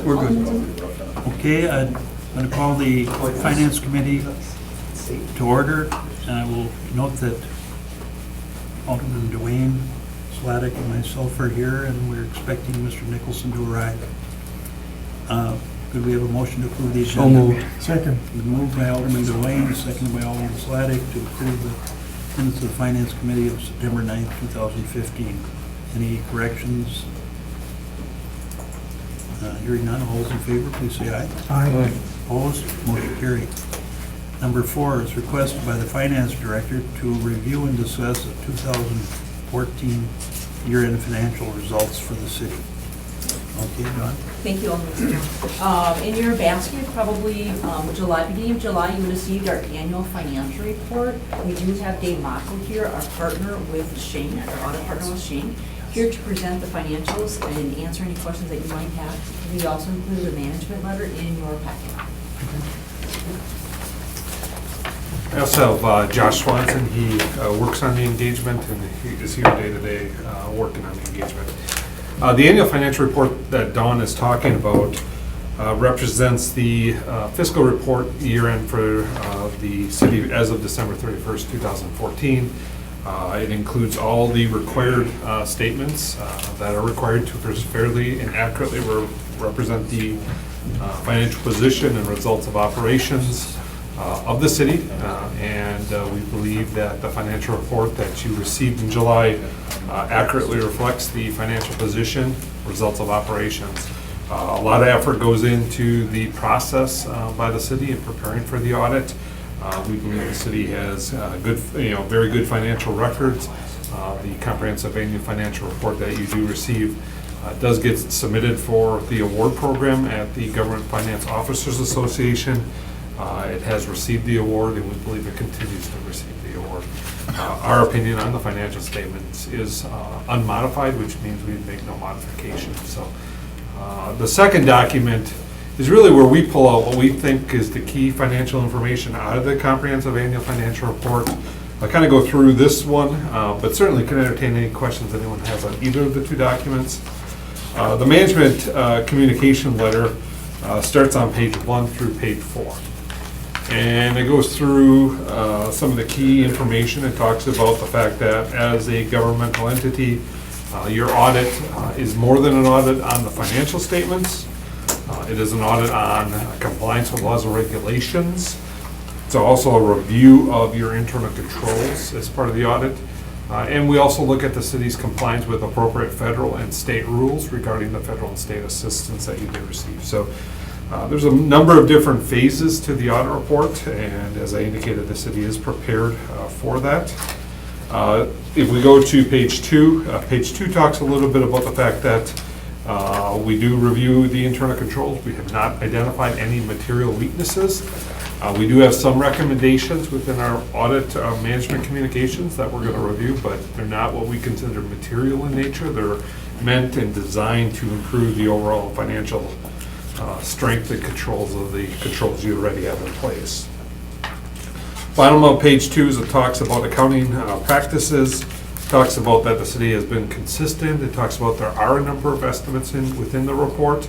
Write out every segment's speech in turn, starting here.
We're good. Okay, I'm going to call the Finance Committee to order. And I will note that Alderman Dwayne Sladek and myself are here, and we're expecting Mr. Nicholson to arrive. Could we have a motion to approve the agenda? So moved. Second. Moved by Alderman Dwayne, seconded by Alderman Sladek to approve the minutes of the Finance Committee of September 9th, 2015. Any corrections? Hearing none, all those in favor, please say aye. Aye. Opposed? Motion carried. Number 4 is requested by the Finance Director to review and discuss the 2014 year-end financial results for the city. Okay, Don? Thank you, Alderman. In your basket, probably beginning of July, you received our annual financial report. We do have Dave Mockel here, our partner with Shane, our audit partner with Shane, here to present the financials and answer any questions that you might have. We also include a management letter in your packet. I also have Josh Swanson. He works on the engagement, and he is here day to day working on the engagement. The annual financial report that Dawn is talking about represents the fiscal report year-end for the city as of December 31st, 2014. It includes all the required statements that are required to fairly and accurately represent the financial position and results of operations of the city, and we believe that the financial report that you received in July accurately reflects the financial position, results of operations. A lot of effort goes into the process by the city in preparing for the audit. We believe the city has good, very good financial records. The comprehensive annual financial report that you do receive does get submitted for the award program at the Government Finance Officers Association. It has received the award, and we believe it continues to receive the award. Our opinion on the financial statements is unmodified, which means we make no modifications. So the second document is really where we pull out what we think is the key financial information out of the comprehensive annual financial report. I'll kind of go through this one, but certainly can entertain any questions anyone has on either of the two documents. The management communication letter starts on page 1 through page 4. And it goes through some of the key information. It talks about the fact that as a governmental entity, your audit is more than an audit on the financial statements. It is an audit on compliance with laws and regulations. It's also a review of your internal controls as part of the audit. And we also look at the city's compliance with appropriate federal and state rules regarding the federal and state assistance that you may receive. So there's a number of different phases to the audit report, and as I indicated, the city is prepared for that. If we go to page 2 talks a little bit about the fact that we do review the internal controls. We have not identified any material weaknesses. We do have some recommendations within our audit management communications that we're going to review, but they're not what we consider material in nature. They're meant and designed to improve the overall financial strength and controls of the controls you already have in place. Bottom of page 2 is it talks about accounting practices. It talks about that the city has been consistent. It talks about there are a number of estimates within the report.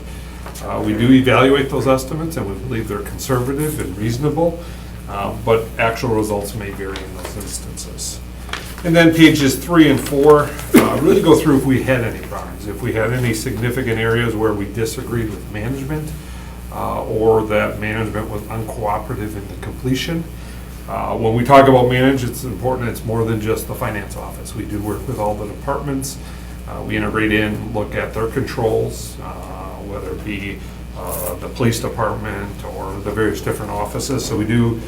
We do evaluate those estimates, and we believe they're conservative and reasonable, but actual results may vary in those instances. And then pages 3 and 4 really go through if we had any problems, if we had any significant areas where we disagreed with management or that management was uncooperative in the completion. When we talk about manage, it's important it's more than just the finance office. We do work with all the departments. We integrate in, look at their controls, whether it be the police department or the various different offices. So we do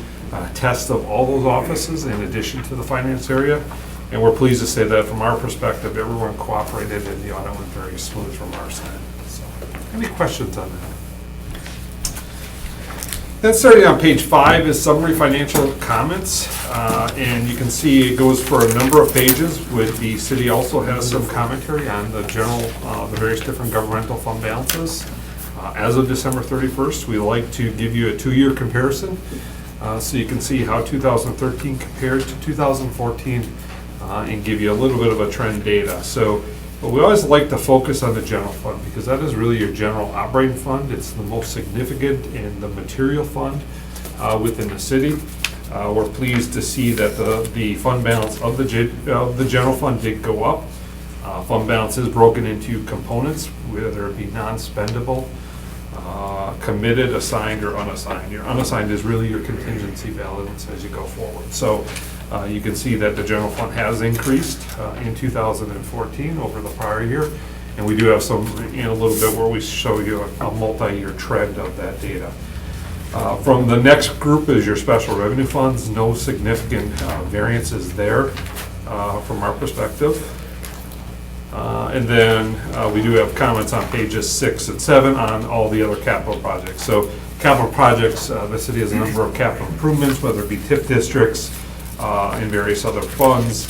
tests of all those offices in addition to the finance area. And we're pleased to say that from our perspective, everyone cooperated and the audit went very smooth from our side. So, any questions on that? Then starting on page 5 is summary financial comments. And you can see it goes for a number of pages. With the city also has some commentary on the the various different governmental fund balances. As of December 31st, we like to give you a 2-year comparison so you can see how 2013 compared to 2014 and give you a little bit of a trend data. So But we always like to focus on the general fund because that is really your general operating fund. It's the most significant in the material fund within the city. We're pleased to see that the fund balance of the general fund did go up. Fund balance is broken into components, whether it be non-spendable, committed, assigned, or unassigned. Your unassigned is really your contingency balance as you go forward. So you can see that the general fund has increased in 2014 over the prior year. And we do have some, in a little bit, where we show you a multi-year trend of that data. From the next group is your special revenue funds. No significant variances there from our perspective. And then we do have comments on pages 6 and 7 on all the other capital projects. So capital projects, the city has a number of capital improvements, whether it be TIP districts and various other funds.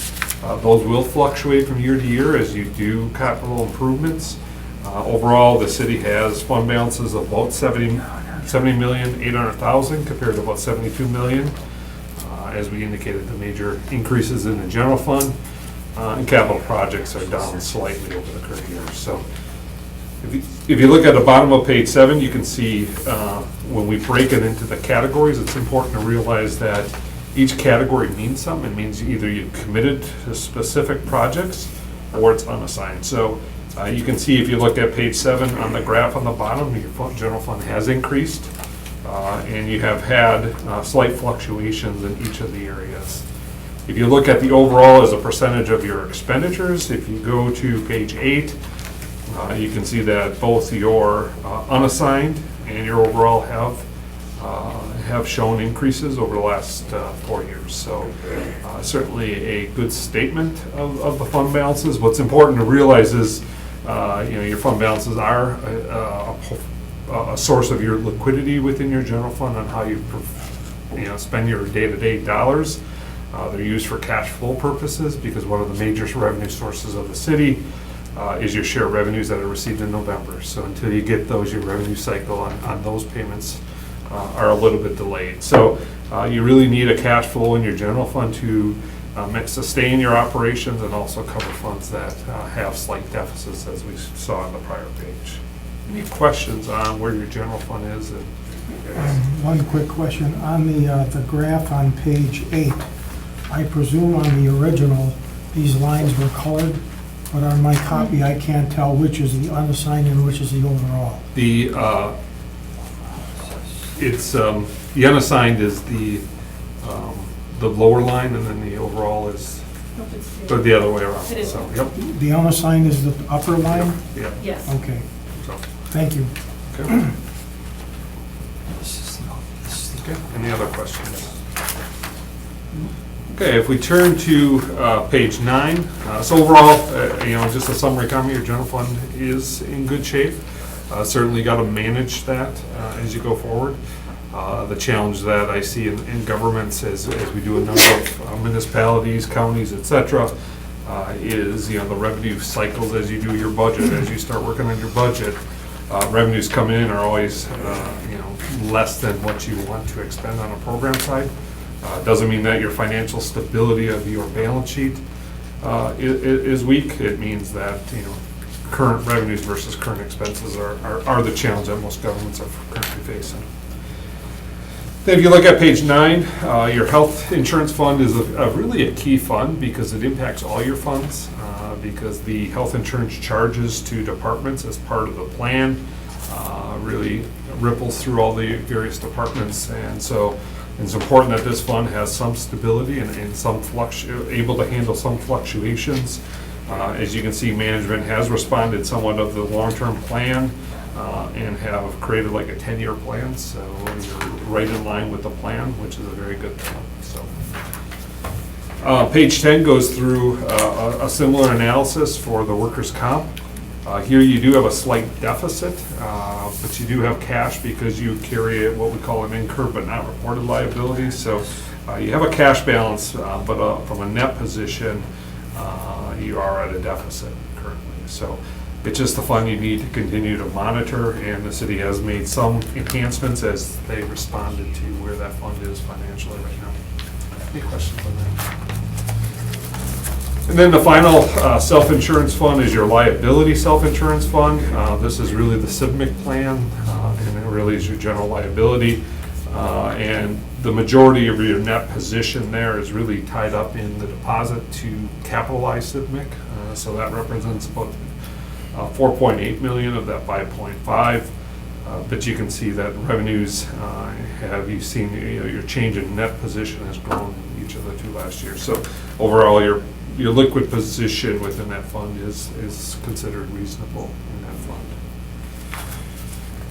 Those will fluctuate from year to year as you do capital improvements. Overall, the city has fund balances of about $70,800,000 compared to about 72 million. As we indicated, the major increases in the general fund and capital projects are down slightly over the current year. So if you look at the bottom of page 7, you can see when we break it into the categories, it's important to realize that each category means something. It means either you committed to specific projects or it's unassigned. So you can see if you look at page 7 on the graph on the bottom, your general fund has increased and you have had slight fluctuations in each of the areas. If you look at the overall as a percentage of your expenditures, if you go to page 8, you can see that both your unassigned and your overall have shown increases over the last 4 years. So certainly a good statement of the fund balances. What's important to realize is your fund balances are a source of your liquidity within your general fund on how you spend your day-to-day dollars. They're used for cash flow purposes because one of the major revenue sources of the city is your share revenues that are received in November. So until you get those, your revenue cycle on those payments are a little bit delayed. So you really need a cash flow in your general fund to sustain your operations and also cover funds that have slight deficits, as we saw on the prior page. Any questions on where your general fund is? One quick question. On the graph on page 8, I presume on the original, these lines were colored, but on my copy, I can't tell which is the unassigned and which is the overall. The unassigned is the lower line, and then the overall is the other way around. It is. So, yep. The unassigned is the upper line? Yeah. Yes. Okay, So, thank you. okay. Okay. Any other questions? Okay, if we turn to page 9, so overall, just a summary comment, your general fund is in good shape. Certainly got to manage that as you go forward. The challenge that I see in governments as we do a number of municipalities, counties, et cetera, is the revenue cycles as you do your budget. As you start working on your budget, revenues come in are always less than what you want to expend on a program side. Doesn't mean that your financial stability of your balance sheet is weak. It means that current revenues versus current expenses are the challenge that most governments are currently facing. Then if you look at page 9, your health insurance fund is really a key fund because it impacts all your funds because the health insurance charges to departments as part of the plan really ripples through all the various departments, and so it's important that this fund has some stability and able to handle some fluctuations. As you can see, management has responded somewhat of the long-term plan and have created like a 10-year plan, so you're right in line with the plan, which is a very good thing. So, page 10 goes through a similar analysis for the workers' comp. Here you do have a slight deficit, but you do have cash because you carry what we call an incurred but not reported liability. So you have a cash balance, but from a net position, you are at a deficit currently. So it's just the fund you need to continue to monitor, and the city has made some enhancements as they responded to where that fund is financially right now. Any questions on that? And then the final self-insurance fund is your liability self-insurance fund. This is really the CIVMIC plan, and it really is your general liability. And the majority of your net position there is really tied up in the deposit to capitalize CIVMIC. So that represents about 4.8 million of that 5.5. But you can see that revenues you've seen, your change in net position has grown in each of the 2 last years. So overall, your liquid position within that fund is considered reasonable in that fund.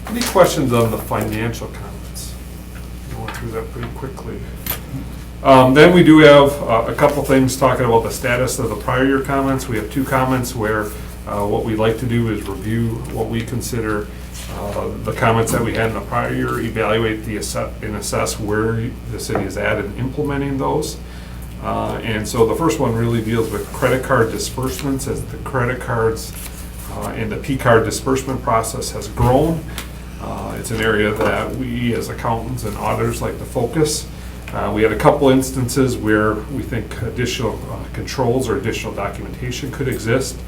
Any questions on the financial comments? Going through that pretty quickly. Then we do have a couple things talking about the status of the prior year comments. We have 2 comments where what we'd like to do is review what we consider the comments that we had in the prior year, evaluate and assess where the city is at in implementing those. And so the first one really deals with credit card disbursements, as the credit cards and the P-card disbursement process has grown. It's an area that we as accountants and auditors like to focus. We had a couple instances where we think additional controls or additional documentation could exist.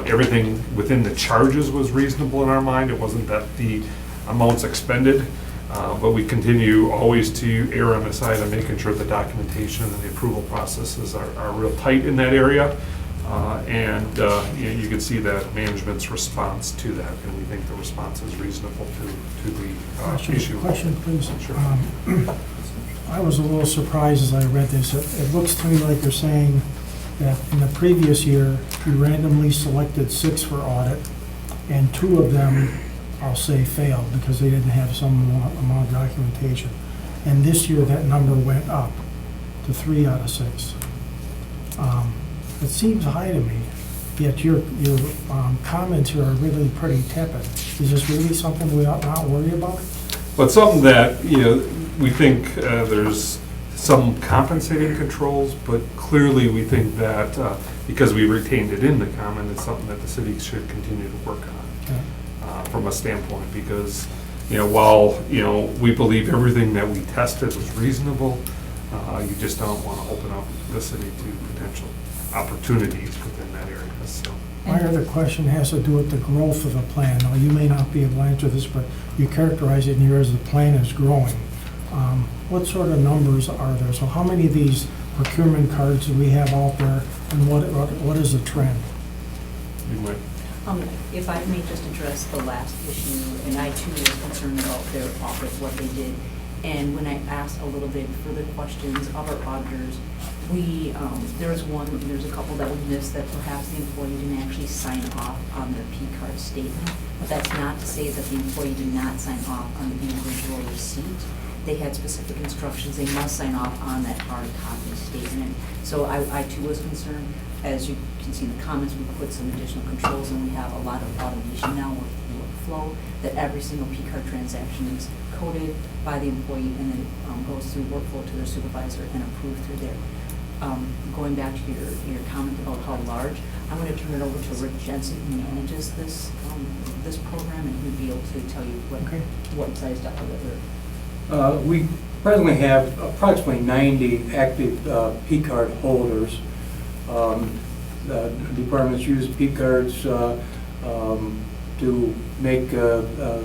Everything within the charges was reasonable in our mind. It wasn't that the amounts expended, but we continue always to err on the side of making sure the documentation and the approval processes are real tight in that area. You can see that management's response to that, and we think the response is reasonable to the issue. Question, please. Sure. I was a little surprised as I read this. It looks to me like you're saying that in the previous year, you randomly selected 6 for audit, and 2 of them, I'll say, failed because they didn't have some amount of documentation. And this year, that number went up to 3 out of 6. It seems high to me, yet your comments here are really pretty tepid. Is this really something we ought not worry about? But something that, we think there's some compensating controls, but clearly we think that because we retained it in the comment, it's something that the city should continue to work on from a standpoint, because while we believe everything that we tested was reasonable, you just don't want to open up the city to potential opportunities within that area. So. My other question has to do with the growth of the plan. Now, you may not be able to answer this, but you characterize it in here as the plan is growing. What sort of numbers are there? So how many of these procurement cards do we have out there, and what is the trend? You might. If I may just address the last issue, and I too was concerned about their audit, what they did. And when I asked a little bit further questions of our auditors, there's a couple that we missed that perhaps the employee didn't actually sign off on their P-card statement. But that's not to say that the employee did not sign off on the individual receipt. They had specific instructions, they must sign off on that hard copy statement. So I too was concerned. As you can see in the comments, we put some additional controls, and we have a lot of automation now with workflow, that every single P-card transaction is coded by the employee and then goes through workflow to their supervisor and approved through there. Going back to your comment about how large, I'm going to turn it over to Rick Jensen, who manages this program, and he'll be able to tell you what size deposit. We presently have approximately 90 active P-card holders. The departments use P-cards to make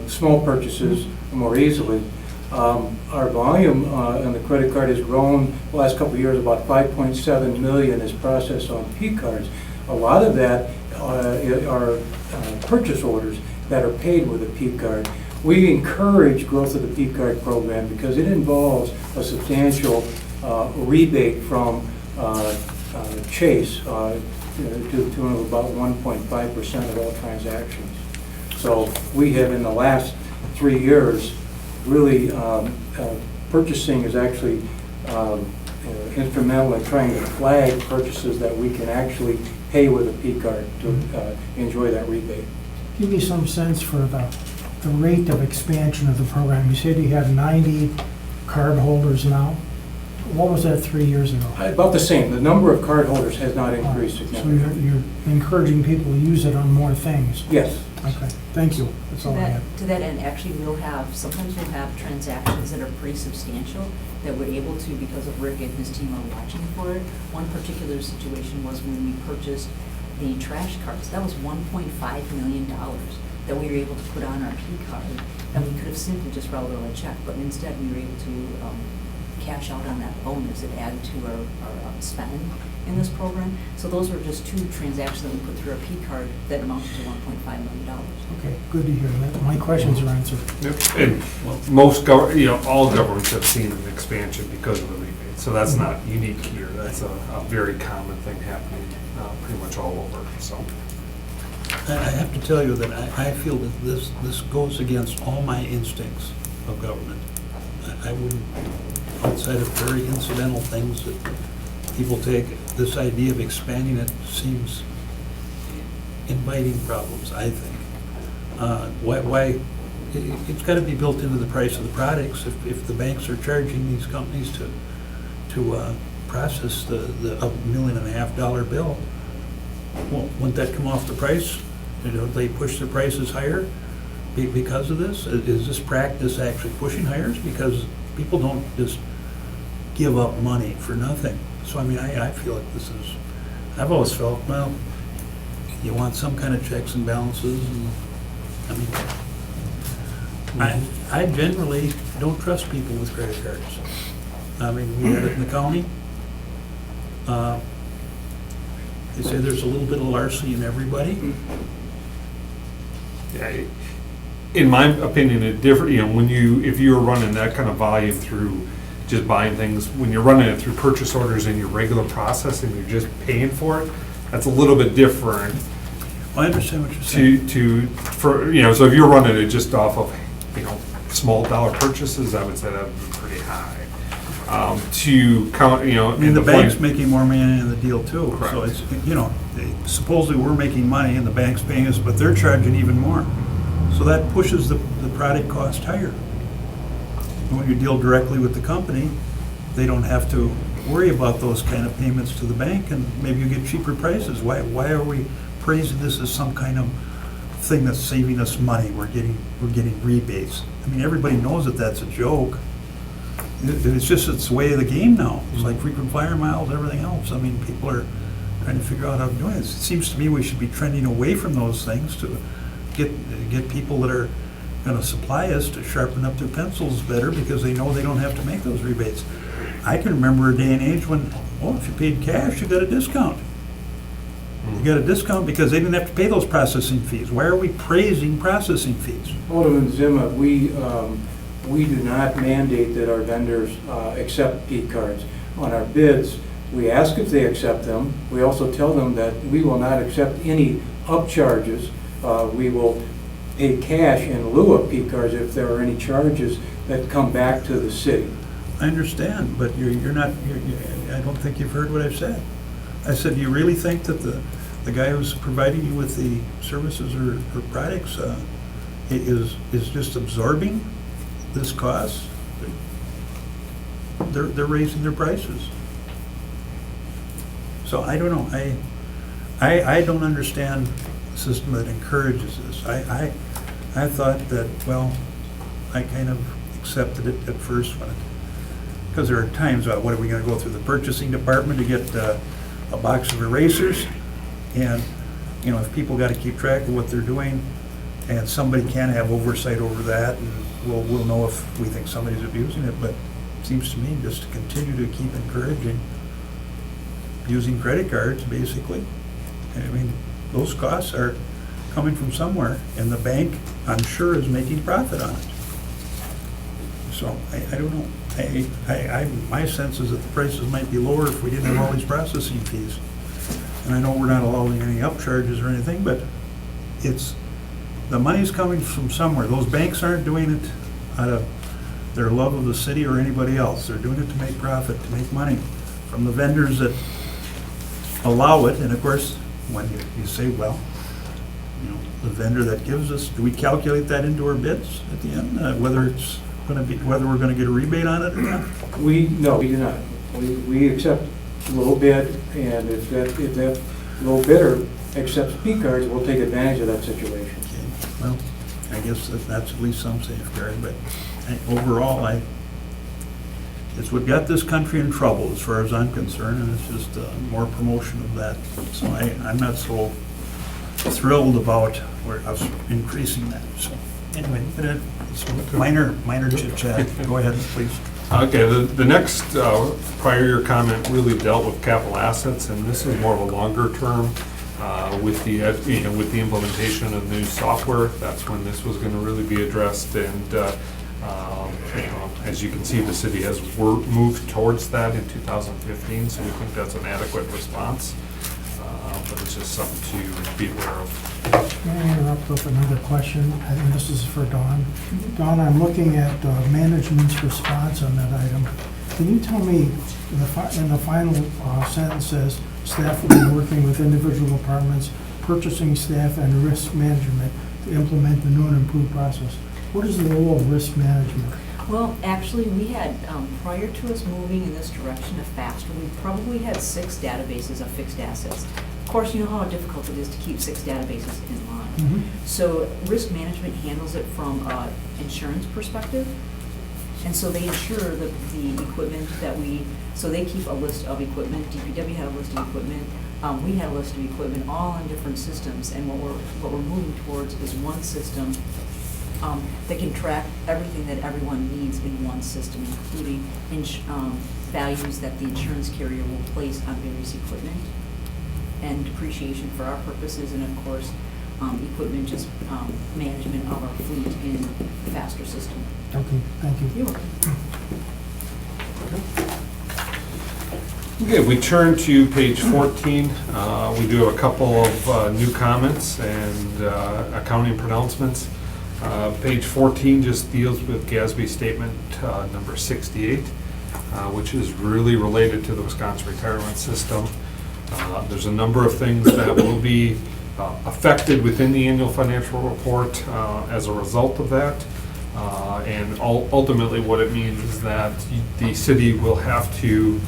small purchases more easily. Our volume on the credit card has grown the last couple of years. About 5.7 million is processed on P-cards. A lot of that are purchase orders that are paid with a P-card. We encourage growth of the P-card program because it involves a substantial rebate from Chase to the tune of about 1.5% of all transactions. So we have, in the last 3 years, really purchasing is actually instrumental in trying to flag purchases that we can actually pay with a P-card to enjoy that rebate. Give me some sense for the rate of expansion of the program. You said you have 90 card holders now. What was that 3 years ago? About the same. The number of cardholders has not increased So significantly. you're encouraging people to use it on more things? Yes. Okay, thank you. That's To all I that, have. to that end, actually, sometimes we'll have transactions that are pretty substantial that we're able to, because of Rick and his team are watching for it. One particular situation was when we purchased the trash carts. That was $1.5 million that we were able to put on our P card. And we could have simply just wrote out a check, but instead we were able to cash out on that bonus. It added to our spend in this program. So those were just two transactions that we put through our P card that amounted to $1.5 million. Okay, good to hear that. My questions are answered. And all governments have seen an expansion because of the rebate. So that's not unique here. That's a very common thing happening pretty much all over, so. I have to tell you that I feel that this goes against all my instincts of government. I wouldn't, outside of very incidental things that people take, this idea of expanding it seems inviting problems, I think. Why, it's got to be built into the price of the products. If the banks are charging these companies to process the $1.5 million bill, well, wouldn't that come off the price? They push their prices higher because of this? Is this practice actually pushing hires? Because people don't just give up money for nothing. So, I mean, I feel like this is, I've always felt, well, you want some kind of checks and balances, and, I mean, I generally don't trust people with credit cards. I mean, we had it in the county. They say there's a little bit of larceny in everybody. Yeah, in my opinion, it different, if you're running that kind of volume through just buying things, when you're running it through purchase orders in your regular process and you're just paying for it, that's a little bit different Well, I understand what you're saying. so if you're running it just off of, small dollar purchases, I would say that would be pretty high. To count, I mean, the bank's making more money in the deal too. So Correct. it's, supposedly we're making money and the bank's paying us, but they're charging even more. So that pushes the product cost higher. And when you deal directly with the company, they don't have to worry about those kind of payments to the bank, and maybe you get cheaper prices. Why are we praising this as some kind of thing that's saving us money? We're getting rebates. I mean, everybody knows that that's a joke. It's the way of the game now. It's like frequent flyer miles, everything else. I mean, people are trying to figure out how to do it. It seems to me we should be trending away from those things to get people that are going to supply us to sharpen up their pencils better, because they know they don't have to make those rebates. I can remember a day and age when, if you paid cash, you got a discount. You got a discount because they didn't have to pay those processing fees. Why are we praising processing fees? Alderman Zima, we do not mandate that our vendors accept P cards. On our bids, we ask if they accept them. We also tell them that we will not accept any upcharges. We will pay cash in lieu of P cards if there are any charges that come back to the city. I understand, but you're not, I don't think you've heard what I've said. I said, do you really think that the guy who's providing you with the services or products is just absorbing this cost? They're raising their prices. So I don't know. I don't understand a system that encourages this. I thought that, I kind of accepted it at first because there are times, what are we going to go through the purchasing department to get a box of erasers? And, if people got to keep track of what they're doing, and somebody can have oversight over that, and we'll know if we think somebody's abusing it. But it seems to me just to continue to keep encouraging using credit cards, basically. I mean, those costs are coming from somewhere, and the bank, I'm sure, is making profit on it. So I don't know. My sense is that the prices might be lower if we didn't have all these processing fees. And I know we're not allowing any upcharges or anything, but the money's coming from somewhere. Those banks aren't doing it out of their love of the city or anybody else. They're doing it to make profit, to make money from the vendors that allow it. And of course, when you say, the vendor that gives us, do we calculate that into our bids at the end? Whether we're going to get a rebate on it or not? No, we do not. We accept low bid, and if that low bidder accepts P cards, we'll take advantage of that situation. Okay, well, I guess that's at least some safeguard, but overall, it's what got this country in trouble as far as I'm concerned, and it's just more promotion of that. So I'm not so thrilled about us increasing that, so anyway, but it's minor chit chat. Go ahead, please. Okay, the next prior year comment really dealt with capital assets, and this is more of a longer term with the, with the implementation of new software. That's when this was going to really be addressed, and as you can see, the city has moved towards that in 2015, so we think that's an adequate response. But it's just something to be aware of. May I interrupt with another question? I think this is for Dawn. Dawn, I'm looking at management's response on that item. Can you tell me, in the final sentence says, staff will be working with individual departments, purchasing staff, and risk management to implement the new and improved process. What is the role of risk management? Well, actually, we had, prior to us moving in this direction of faster, we probably had 6 databases of fixed assets. Of course, you know how difficult it is to keep 6 databases in line. So risk management handles it from an insurance perspective. And so they insure the equipment that so they keep a list of equipment. DPW had a list of equipment. We had a list of equipment, all in different systems. And what we're moving towards is one system that can track everything that everyone needs in one system, including values that the insurance carrier will place on various equipment, and depreciation for our purposes, and of course, equipment just management of our fleet in the faster system. Okay, thank you. You're welcome. Okay, we turn to page 14. We do have a couple of new comments and accounting pronouncements. Page 14 just deals with GASB statement number 68, which is really related to the Wisconsin retirement system. There's a number of things that will be affected within the annual financial report as a result of that. And ultimately what it means is that the city will have to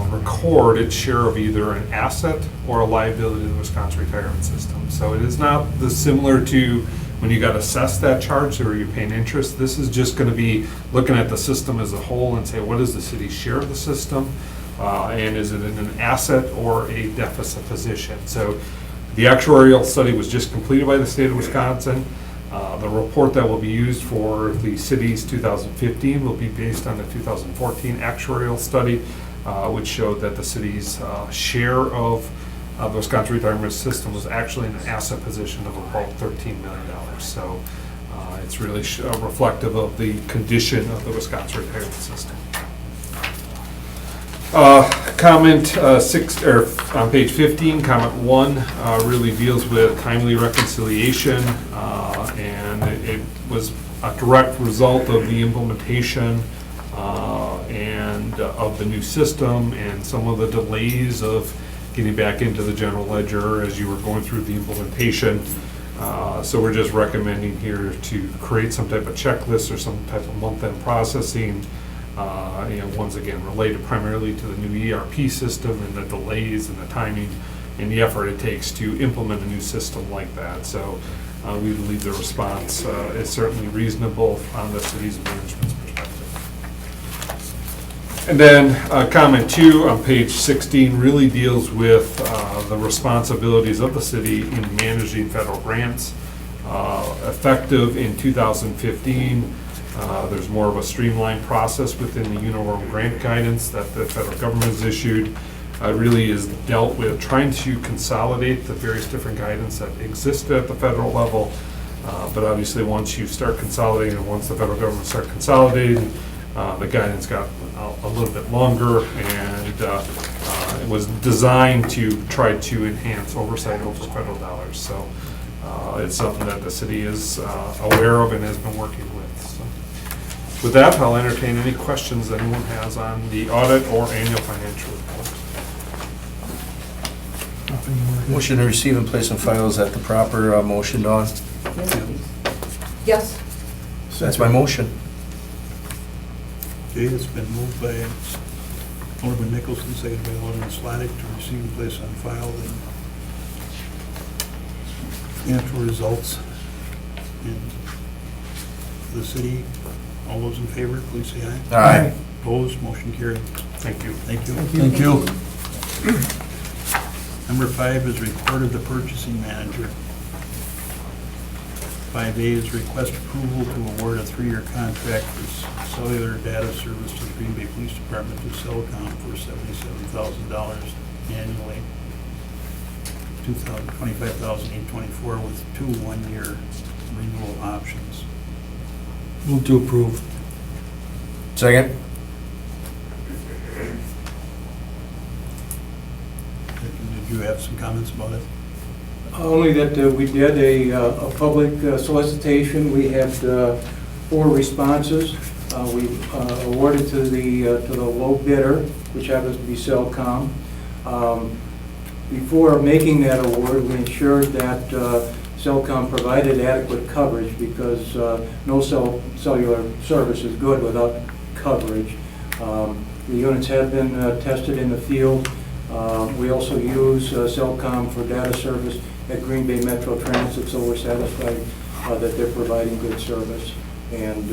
record its share of either an asset or a liability to the Wisconsin retirement system. So it is not similar to when you got assessed that charge or you're paying interest. This is just going to be looking at the system as a whole and say, what is the city's share of the system? And is it in an asset or a deficit position? So the actuarial study was just completed by the state of Wisconsin. The report that will be used for the city's 2015 will be based on the 2014 actuarial study, which showed that the city's share of the Wisconsin retirement system was actually in an asset position of about $13 million. So it's really reflective of the condition of the Wisconsin retirement system. Comment 6, or on page 15, comment 1 really deals with timely reconciliation, and it was a direct result of the implementation and of the new system and some of the delays of getting back into the general ledger as you were going through the implementation. So we're just recommending here to create some type of checklist or some type of month-end processing. Once again, related primarily to the new ERP system and the delays and the timing and the effort it takes to implement a new system like that. So we believe the response is certainly reasonable on the city's management's perspective. And then comment 2 on page 16 really deals with the responsibilities of the city in managing federal grants. Effective in 2015, there's more of a streamlined process within the uniform grant guidance that the federal government has issued. Really is dealt with trying to consolidate the various different guidance that exist at the federal level. But obviously once you start consolidating, and once the federal government starts consolidating, the guidance got a little bit longer, and it was designed to try to enhance oversight over federal dollars. So it's something that the city is aware of and has been working with. So with that, I'll entertain any questions that anyone has on the audit or annual financial report. Nothing more. Motion to receive and place in files at the proper motion, Dawn. Yes, please. Yes. That's my motion. Okay, it's been moved by Alderman Nicholson, seconded by Alderman Slidek, to receive and place on file the financial results in the city. All those in favor, please say aye. Aye. Opposed, motion carried. Thank you. Thank you. Thank you. Number 5 is report of the purchasing manager. 5A is request approval to award a 3-year contract for cellular data service to the Green Bay Police Department to Cellcom for $77,000 annually, $25,824 with 2 one-year renewal options. Move to approve. Second? Did you have some comments about it? Only that we did a public solicitation. We had 4 responses. We awarded to the low bidder, which happens to be Cellcom. Before making that award, we ensured that Cellcom provided adequate coverage because no cellular service is good without coverage. The units have been tested in the field. We also use Cellcom for data service at Green Bay Metro Transit, so we're satisfied that they're providing good service. And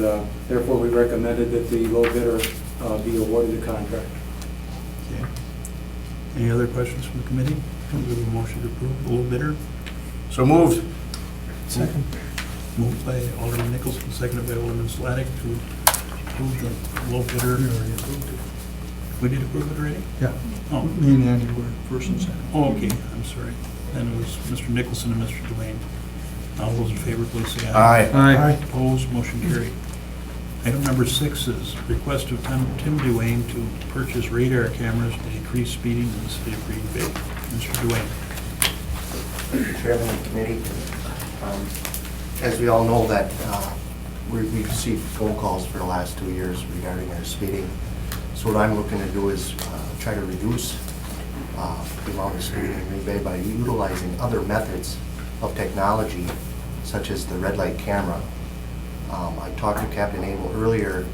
therefore, we recommended that the low bidder be awarded the contract. Okay. Any other questions from the committee? Can we have a motion to approve the low bidder? So moved. Second. Moved by Alderman Nicholson, seconded by Alderman Slidek to approve the low bidder. We already approved it. We did approve it already? Yeah, Oh, me and Andy were first and second. oh, okay, I'm sorry. Then it was Mr. Nicholson and Mr. Duane. All those in favor, please say aye. Aye. Opposed, motion carried. Item number 6 is request of Tim Duane to purchase radar cameras to decrease speeding in the city of Green Bay. Mr. Duane. Chairman of the committee, as we all know that we've received phone calls for the last 2 years regarding our speeding. So what I'm looking to do is try to reduce the amount of speeding in Green Bay by utilizing other methods of technology, such as the red light camera. I talked to Captain Abel earlier,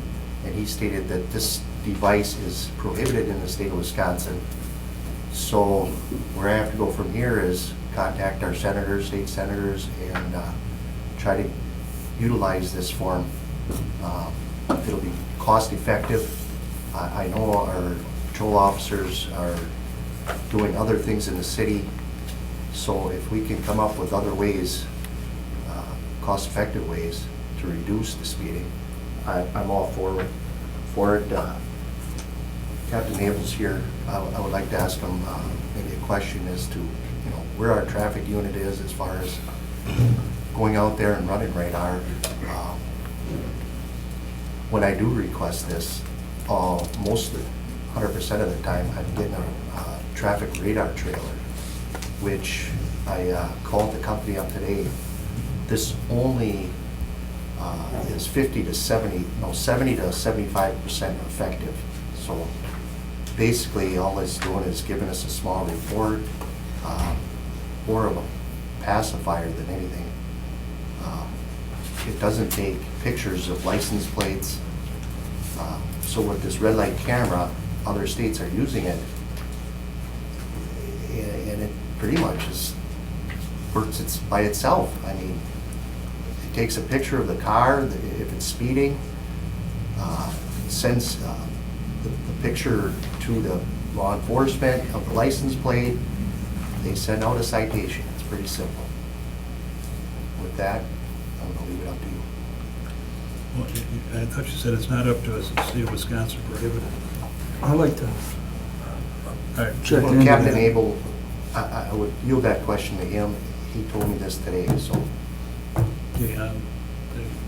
and he stated that this device is prohibited in the state of Wisconsin. So where I have to go from here is contact our senators, state senators, and try to utilize this form. It'll be cost effective. I know our patrol officers are doing other things in the city, so if we can come up with other ways, cost-effective ways to reduce the speeding, I'm all for it. Captain Abel's here. I would like to ask him maybe a question as to, where our traffic unit is as far as going out there and running radar. When I do request this, most of the 100% of the time, I'm getting a traffic radar trailer, which I called the company up today. This only is 70 to 75% effective. So basically, all it's doing is giving us a small report, more of a pacifier than anything. It doesn't take pictures of license plates. So with this red light camera, other states are using it, and it pretty much works by itself. I mean, it takes a picture of the car, if it's speeding, sends the picture to the law enforcement of the license plate. They send out a citation. It's pretty simple. With that, I'm going to leave it up to you. Well, I thought you said it's not up to us, the state of Wisconsin prohibited. I'd like to All right. check Well, into Captain that. Abel, I would yield that question to him. He told me this today, so. Okay,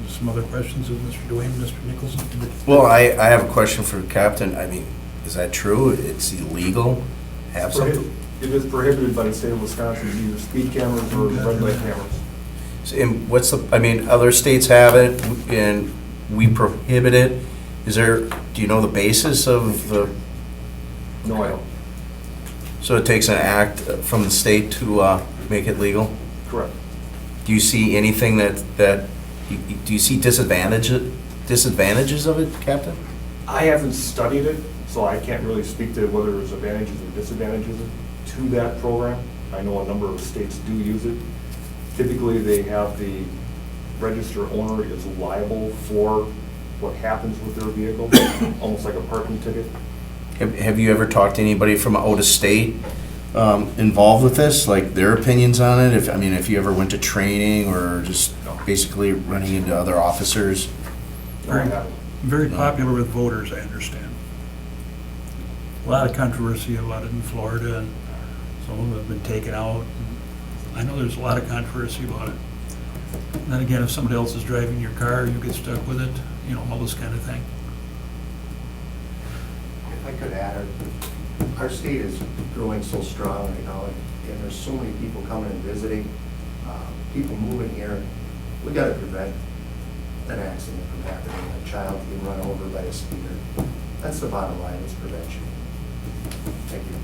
some other questions of Mr. Duane, Mr. Nicholson? Well, I have a question for the captain. I mean, is that true? It's illegal? Have something? It is prohibited by the state of Wisconsin to use speed cameras or red light cameras. And what's the, I mean, other states have it and we prohibit it. Is there, do you know the basis of the, No, I don't. so it takes an act from the state to make it legal? Correct. Do you see anything do you see disadvantages of it, Captain? I haven't studied it, So I can't really speak to whether there's advantages or disadvantages to that program. I know a number of states do use it. Typically, they have the registered owner is liable for what happens with their vehicle, almost like a parking ticket. Have you ever talked to anybody from out of state involved with this, like their opinions on it? If you ever went to training or just basically running into other officers? No, I haven't. Very popular with voters, I understand. A lot of controversy about it in Florida, and some of them have been taken out. I know there's a lot of controversy about it. And then again, if somebody else is driving your car, you get stuck with it, all this kind of thing. If I could add, our state is growing so strong right now, and there's so many people coming and visiting, people moving here. We gotta prevent an accident from happening, a child being run over by a speeder. That's the bottom line, is prevention. Thank you.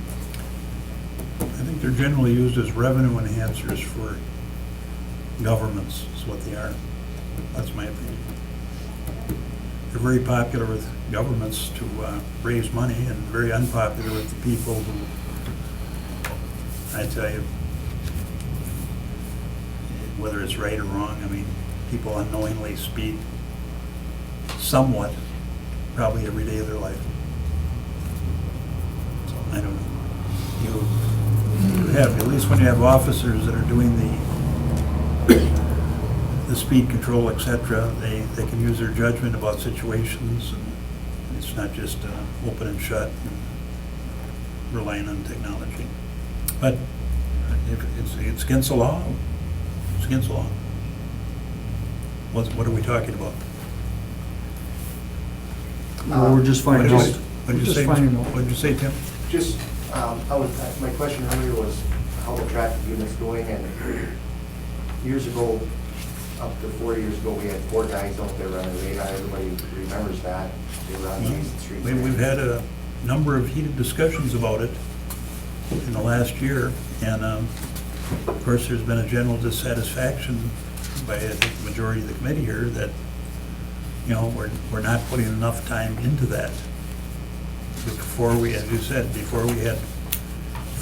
I think they're generally used as revenue enhancers for governments, is what they are. That's my opinion. They're very popular with governments to raise money, and very unpopular with the people who, I tell you, whether it's right or wrong, people unknowingly speed somewhat, probably every day of their life. So, I don't know. You have, at least when you have officers that are doing the speed control, et cetera, they can use their judgment about situations, and it's not just open and shut and relying on technology. But if it's against the law. It's against the law. What are we talking about? Well, we're just finding out. What did you Just say? finding out. What did you say, Tim? Just, my question earlier was how the traffic unit's doing, and years ago, up to 4 years ago, we had 4 guys out there running radar. Everybody remembers that. They were on Mason Street. We've had a number of heated discussions about it in the last year, and of course, there's been a general dissatisfaction by, I think, the majority of the committee here that, we're not putting enough time into that. Before we, as you said, before we had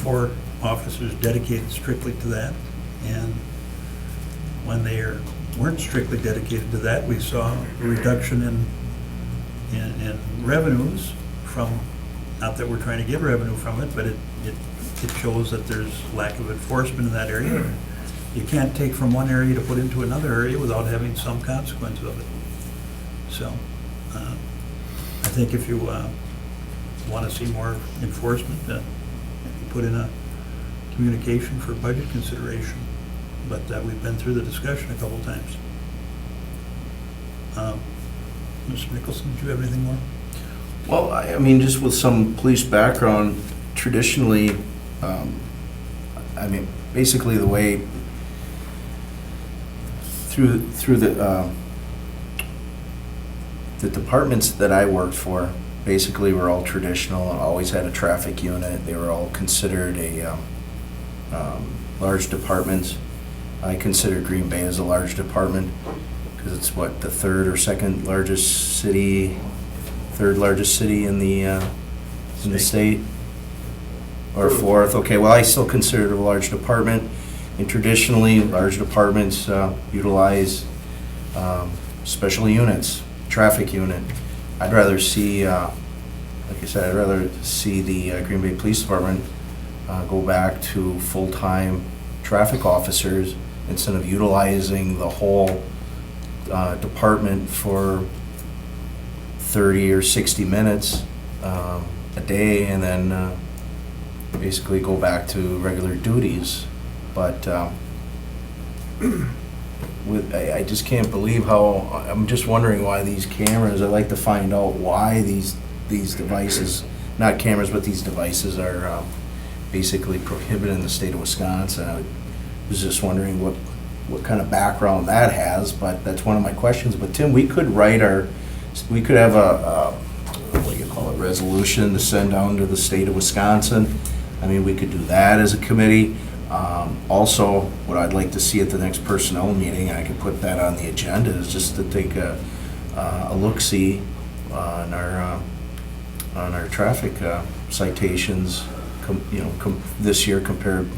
4 officers dedicated strictly to that, and when they weren't strictly dedicated to that, we saw a reduction in revenues from, not that we're trying to get revenue from it, but it shows that there's lack of enforcement in that area. You can't take from one area to put into another area without having some consequence of it. So, I think if you want to see more enforcement, maybe put in a communication for budget consideration. But we've been through the discussion a couple times. Mr. Nicholson, do you have anything more? Well, just with some police background, traditionally, basically the way through the departments that I worked for, basically were all traditional and always had a traffic unit. They were all considered a large departments. I consider Green Bay as a large department because it's the third largest city in the state, or fourth. Okay, well, I still consider it a large department, and traditionally large departments utilize special units, traffic unit. I'd rather see, like I said, I'd rather see the Green Bay Police Department go back to full-time traffic officers instead of utilizing the whole department for 30 or 60 minutes a day, and then basically go back to regular duties. But I just can't believe how, I'm just wondering why these cameras, I'd like to find out why these devices, not cameras, but these devices are basically prohibited in the state of Wisconsin. I was just wondering what kind of background that has, but that's one of my questions. But Tim, we could have a what do you call it, resolution to send down to the state of Wisconsin. We could do that as a committee. Also, what I'd like to see at the next personnel meeting, I could put that on the agenda, is just to take a look-see on our on our traffic citations, this year compared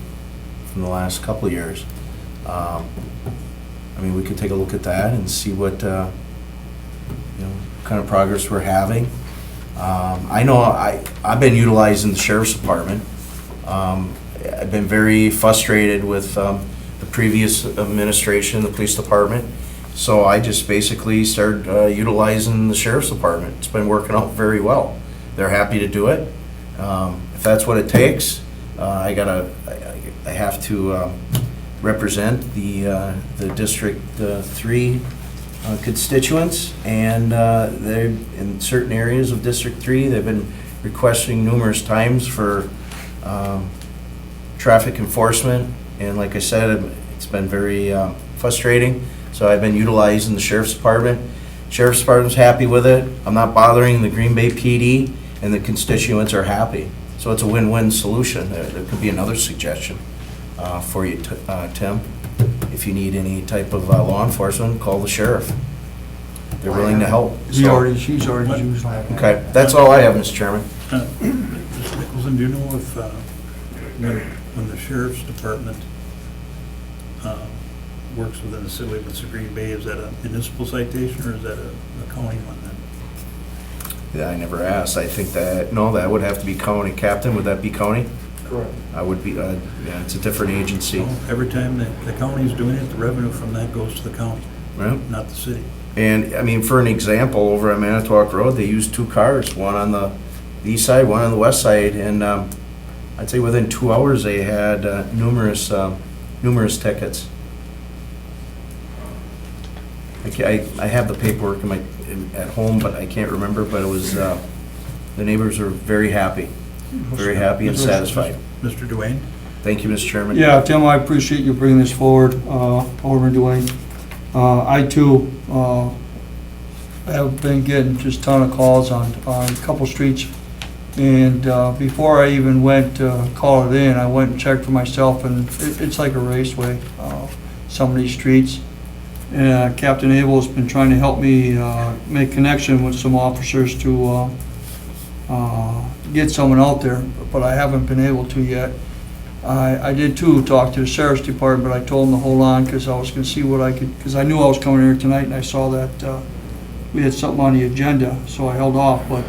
from the last couple of years. I mean, we could take a look at that and see what, kind of progress we're having. I know I've been utilizing the sheriff's department. I've been very frustrated with the previous administration, the police department. So I just basically started utilizing the sheriff's department. It's been working out very well. They're happy to do it. If that's what it takes, I have to represent the District 3 constituents, and they're in certain areas of District 3. They've been requesting numerous times for traffic enforcement, and like I said, it's been very frustrating. So I've been utilizing the sheriff's department. Sheriff's department's happy with it. I'm not bothering the Green Bay PD, and the constituents are happy. So it's a win-win solution. There could be another suggestion for you, Tim. If you need any type of law enforcement, call the sheriff. They're willing to help. He's already used that. Okay, that's all I have, Mr. Chairman. Mr. Nicholson, do you know if, when the sheriff's department works within the city limits of Green Bay, is that a municipal citation or is that a county one then? Yeah, I never asked. I think that would have to be county. Captain, would that be county? Correct. I would be, yeah, it's a different agency. So every time the county's doing it, the revenue from that goes to the county, Right? not the city. And, I mean, for an example, over on Manitowoc Road, they used 2 cars, one on the east side, one on the west side, and I'd say within 2 hours, they had numerous tickets. I have the paperwork at home, but I can't remember, but it was, the neighbors were very happy and satisfied. Mr. Duane? Thank you, Mr. Chairman. Yeah, Tim, I appreciate you bringing this forward, Alderman Duane. I too have been getting just a ton of calls on a couple streets. And before I even went to call it in, I went and checked for myself, and it's like a raceway, some of these streets. And Captain Abel's been trying to help me make connection with some officers to get someone out there, but I haven't been able to yet. I did too talk to the sheriff's department, but I told them to hold on because I was going to see what I could, because I knew I was coming here tonight and I saw that we had something on the agenda, so I held off, but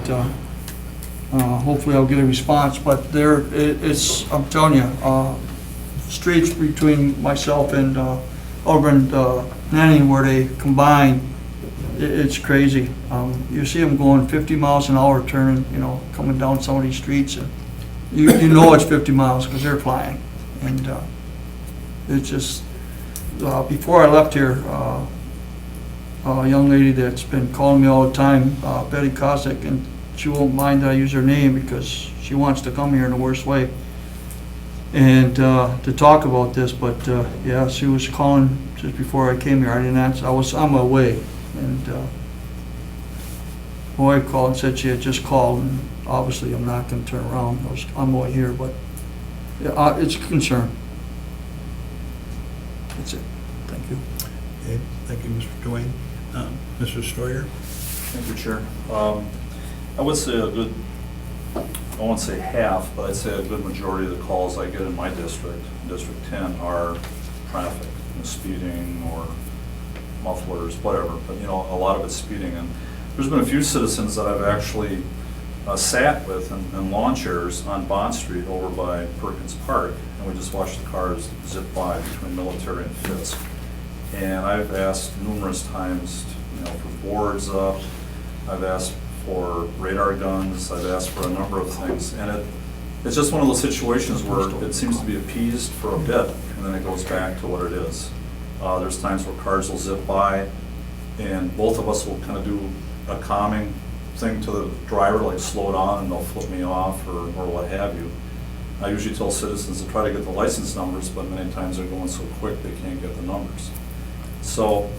hopefully I'll get a response. But it's, I'm telling you, streets between myself and Alderman Nenning where they combine, it's crazy. You see them going 50 miles an hour turning, coming down some of these streets, and you know it's 50 miles because they're flying. And it's just, before I left here, a young lady that's been calling me all the time, Betty Kosick, and she won't mind that I use her name because she wants to come here in the worst way and to talk about this. But yeah, she was calling just before I came here. I didn't answer. I was on my way, and my wife called and said she had just called, and obviously I'm not going to turn around. I was on my way here, but yeah, it's a concern. That's it. Thank you. Okay, thank you, Mr. Duane. Mr. Stoyer? Thank you, Chair. I would say a good, I won't say half, but I'd say a good majority of the calls I get in my district, District 10, are traffic, speeding or mufflers, whatever. But a lot of it's speeding. And there's been a few citizens that I've actually sat with in lawn chairs on Bond Street over by Perkins Park, and we just watched the cars zip by between Military and Fisk. And I've asked numerous times, for boards up. I've asked for radar guns. I've asked for a number of things, and it's just one of those situations where it seems to be appeased for a bit, and then it goes back to what it is. There's times where cars will zip by, and both of us will kind of do a calming thing to the driver, like slow down, and they'll flip me off or what have you. I usually tell citizens to try to get the license numbers, but many times they're going so quick they can't get the numbers. So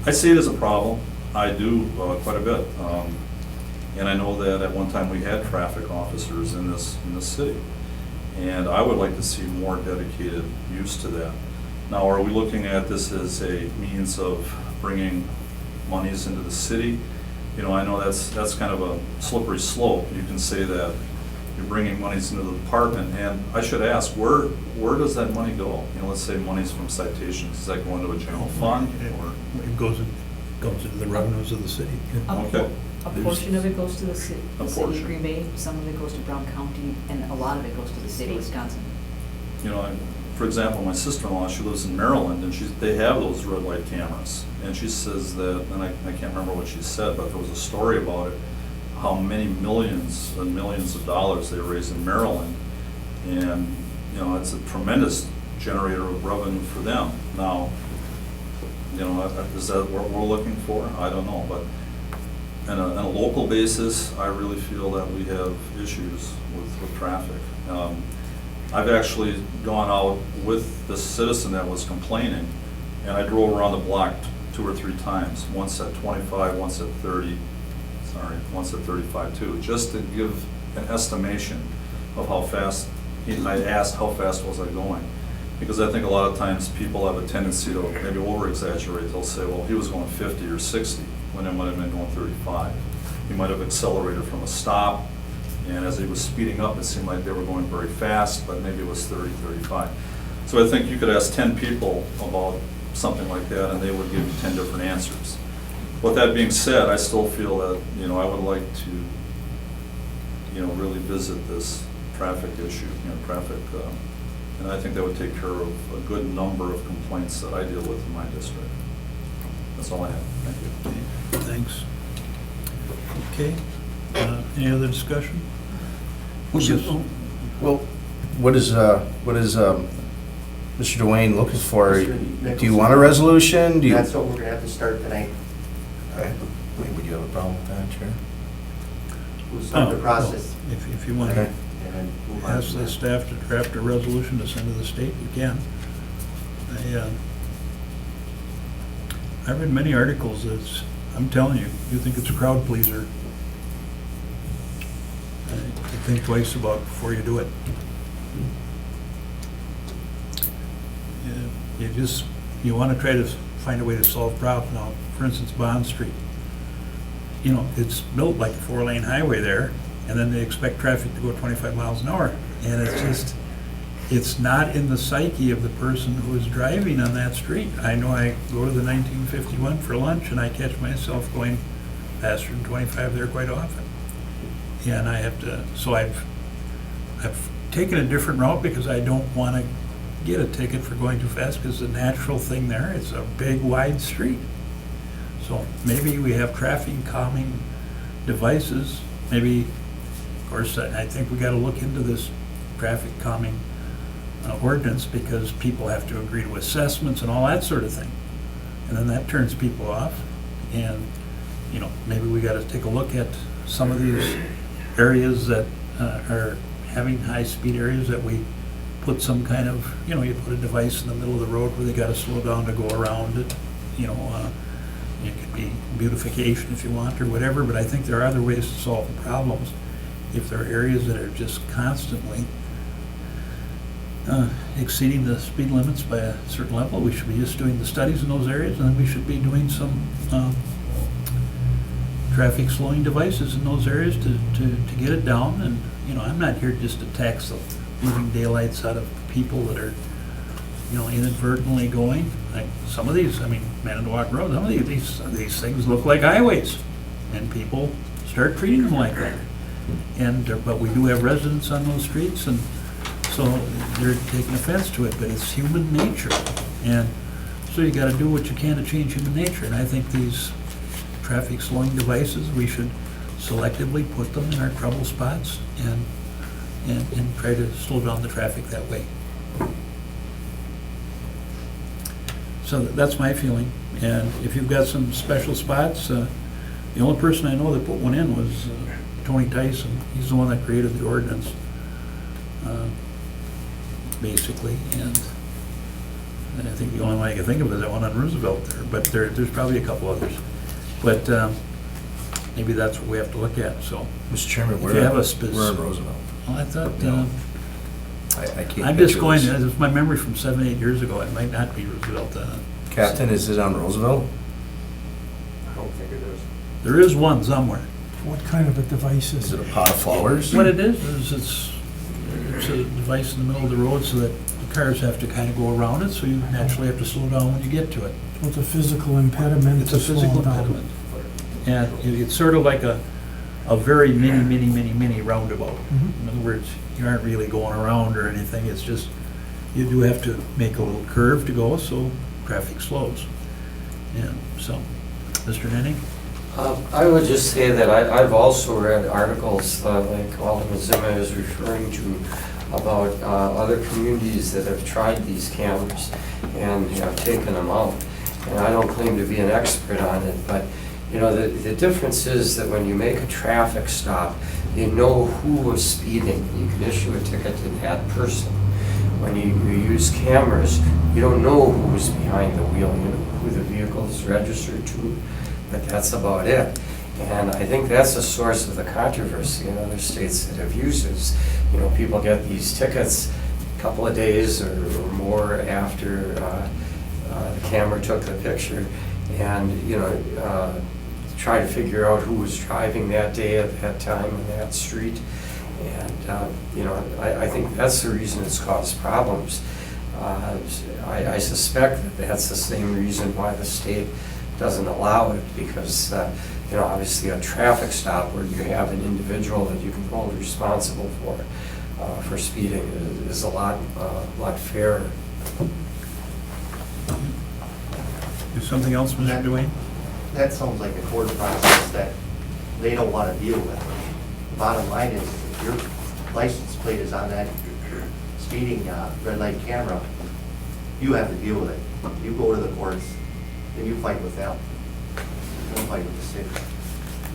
I see it as a problem. I do quite a bit. And I know that at one time we had traffic officers in this city. And I would like to see more dedicated use to that. Now, are we looking at this as a means of bringing monies into the city? You know, I know that's kind of a slippery slope. You can say that you're bringing monies into the department, and I should ask, where does that money go? You know, let's say money's from citations, does that go into a general fund, or? It goes into the revenues of the city. Okay. A portion of it goes to the city A of portion. Green Bay, some of it goes to Brown County, and a lot of it goes to the state of Wisconsin. You know, for example, my sister-in-law, she lives in Maryland, and they have those red light cameras. And she says that, and I can't remember what she said, but there was a story about it, how many millions and millions of dollars they raise in Maryland. And, you know, it's a tremendous generator of revenue for them. Now, you know, is that what we're looking for? I don't know, but on a local basis, I really feel that we have issues with traffic. I've actually gone out with the citizen that was complaining, and I drove around the block 2 or 3 times, once at 25, once at 30, once at 35 too, just to give an estimation of how fast, I asked how fast was I going. Because I think a lot of times people have a tendency to maybe over-exaggerate. They'll say, well, he was going 50 or 60, when it might have been going 35. He might have accelerated from a stop, and as he was speeding up, it seemed like they were going very fast, but maybe it was 30, 35. So I think you could ask 10 people about something like that, and they would give you 10 different answers. With that being said, I still feel that, you know, I would like to, you know, really visit this traffic issue, and I think that would take care of a good number of complaints that I deal with in my district. That's all I have. Thank you. Thanks. Okay, any other discussion? Well, what is Mr. Dwayne looking for? Do you want a resolution? Do you? That's what we're gonna have to start tonight. Okay. Would you have a problem with that, Chair? We'll start the Oh, process well, If you want to Okay. and then move on. ask the staff to draft a resolution to send to the state, you can. I read many articles that's, I'm telling you, you think it's a crowd pleaser. You think twice about it before you do it. You want to try to find a way to solve problems. Now, for instance, Bond Street. You know, it's built like a 4-lane highway there, and then they expect traffic to go 25 miles an hour. And it's just, it's not in the psyche of the person who is driving on that street. I know I go to the 1951 for lunch, and I catch myself going faster than 25 there quite often. And I have to, so I've taken a different route because I don't want to get a ticket for going too fast, because the natural thing there, it's a big wide street. So maybe we have traffic calming devices, maybe, of course, I think we got to look into this traffic calming ordinance, because people have to agree to assessments and all that sort of thing. And then that turns people off. And, you know, maybe we got to take a look at some of these areas that are having high-speed areas, that we put some kind of, you know, you put a device in the middle of the road where they got to slow down to go around it. You know, it could be beautification if you want, or whatever, but I think there are other ways to solve the problems. If there are areas that are just constantly exceeding the speed limits by a certain level, we should be just doing the studies in those areas, and then we should be doing some traffic slowing devices in those areas to get it down. And, you know, I'm not here just to tax the living daylights out of people that are, you know, inadvertently going. Like some of these, I mean, Manitowoc Road, some of these things look like highways, and people start treating them like that. And, but we do have residents on those streets, and so they're taking offense to it, but it's human nature. And so you gotta do what you can to change human nature. And I think these traffic slowing devices, we should selectively put them in our trouble spots and try to slow down the traffic that way. So that's my feeling. And if you've got some special spots, the only person I know that put one in was Tony Tyson. He's the one that created the ordinance, basically. And I think the only one I can think of is that one on Roosevelt there. But there's probably a couple others. But maybe that's what we have to look at. So, Mr. Chairman, if you have a we're in Roosevelt. Well, I thought, No. I can't. I'm just picture going, this. it's my memory from 7-8 years ago. It might not be Roosevelt. Captain, is it on Roosevelt? I don't think it is. There is one somewhere. What kind of a device Is is it it? a pot of flowers? What it is it's a device in the middle of the road so that the cars have to kind of go around it, so you naturally have to slow down when you get to it. It's a physical impediment It's to a slow physical down. impediment. And it's sort of like a very mini roundabout. Mhm. In other words, you aren't really going around or anything, it's just, you do have to make a little curve to go, so traffic slows. And so, Mr. Nenning? I would just say that I've also read articles like Alderman Zima is referring to about other communities that have tried these cameras and have taken them out. And I don't claim to be an expert on it, but you know, the difference is that when you make a traffic stop, you know who was speeding. You can issue a ticket to that person. When you use cameras, you don't know who was behind the wheel, you know who the vehicle is registered to, but that's about it. And I think that's the source of the controversy in other states that have used this. You know, people get these tickets a couple of days or more after the camera took the picture, and you know, try to figure out who was driving that day at that time on that street. And you know, I think that's the reason it's caused problems. I suspect that that's the same reason why the state doesn't allow it, because you know, obviously a traffic stop where you have an individual that you can hold responsible for speeding is a lot fairer. Is something else, Mr. Duane? That sounds like a court process that they don't want to deal with. The bottom line is, if your license plate is on that speeding red light camera, you have to deal with it. You go to the courts, then you fight with them. You don't fight with the city.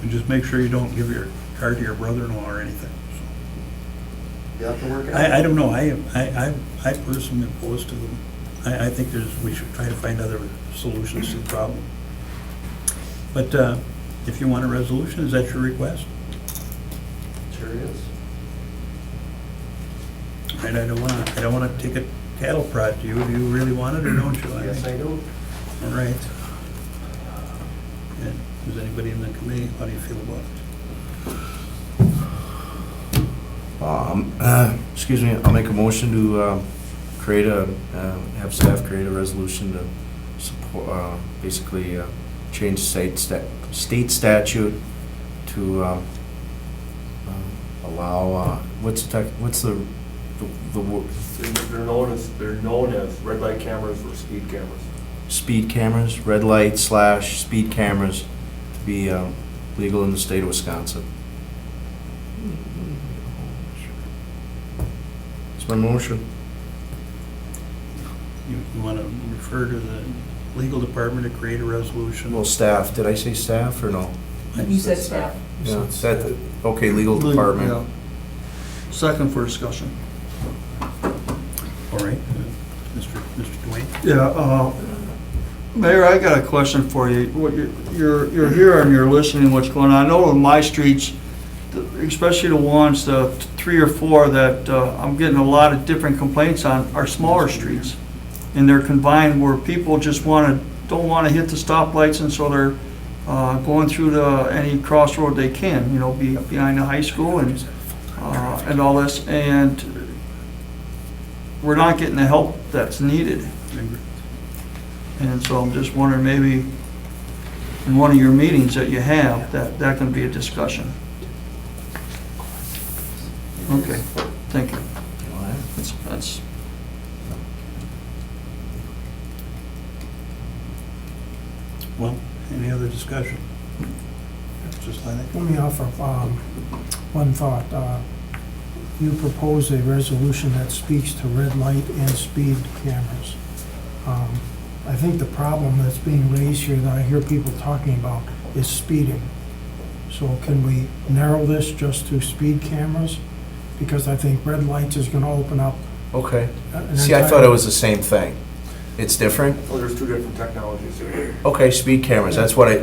And just make sure you don't give your car to your brother-in-law or anything. You have to work it out. I don't know, I personally am opposed to them. I think we should try to find other solutions to the problem. But if you want a resolution, is that your request? Sure is. And I don't wanna take a cattle prod to you. Do you really want it or don't you? Yes, I do. All right. And does anybody in the committee, how do you feel about it? Excuse me, I'll make a motion to have staff create a resolution to support, basically change state statute to allow, what's the word? They're known as red light cameras or speed cameras. Speed cameras, red light / speed cameras to be legal in the state of Wisconsin. It's my motion. You want to refer to the legal department to create a resolution? Well, staff, did I say staff or no? You said staff. Yeah, that, okay, legal department. Yeah. Second for discussion. All right, Mr. Duane? Yeah, Mayor, I got a question for you. What you're here and you're listening what's going on. I know in my streets, especially the ones, the 3 or 4 that I'm getting a lot of different complaints on are smaller streets. And they're combined where people just don't want to hit the stoplights, and so they're going through any crossroad they can, you know, behind the high school and all this. And we're not getting the help that's needed. And so I'm just wondering, maybe in one of your meetings that you have, that can be a discussion. Okay, thank you. That's Well, any other discussion? Just like that. Let me offer one thought. You propose a resolution that speaks to red light and speed cameras. I think the problem that's being raised here that I hear people talking about is speeding. So can we narrow this just to speed cameras? Because I think red lights is gonna open up. Okay. an See, I entire- thought it was the same thing. It's different? Well, there's 2 different technologies here. Okay, speed cameras, that's what I.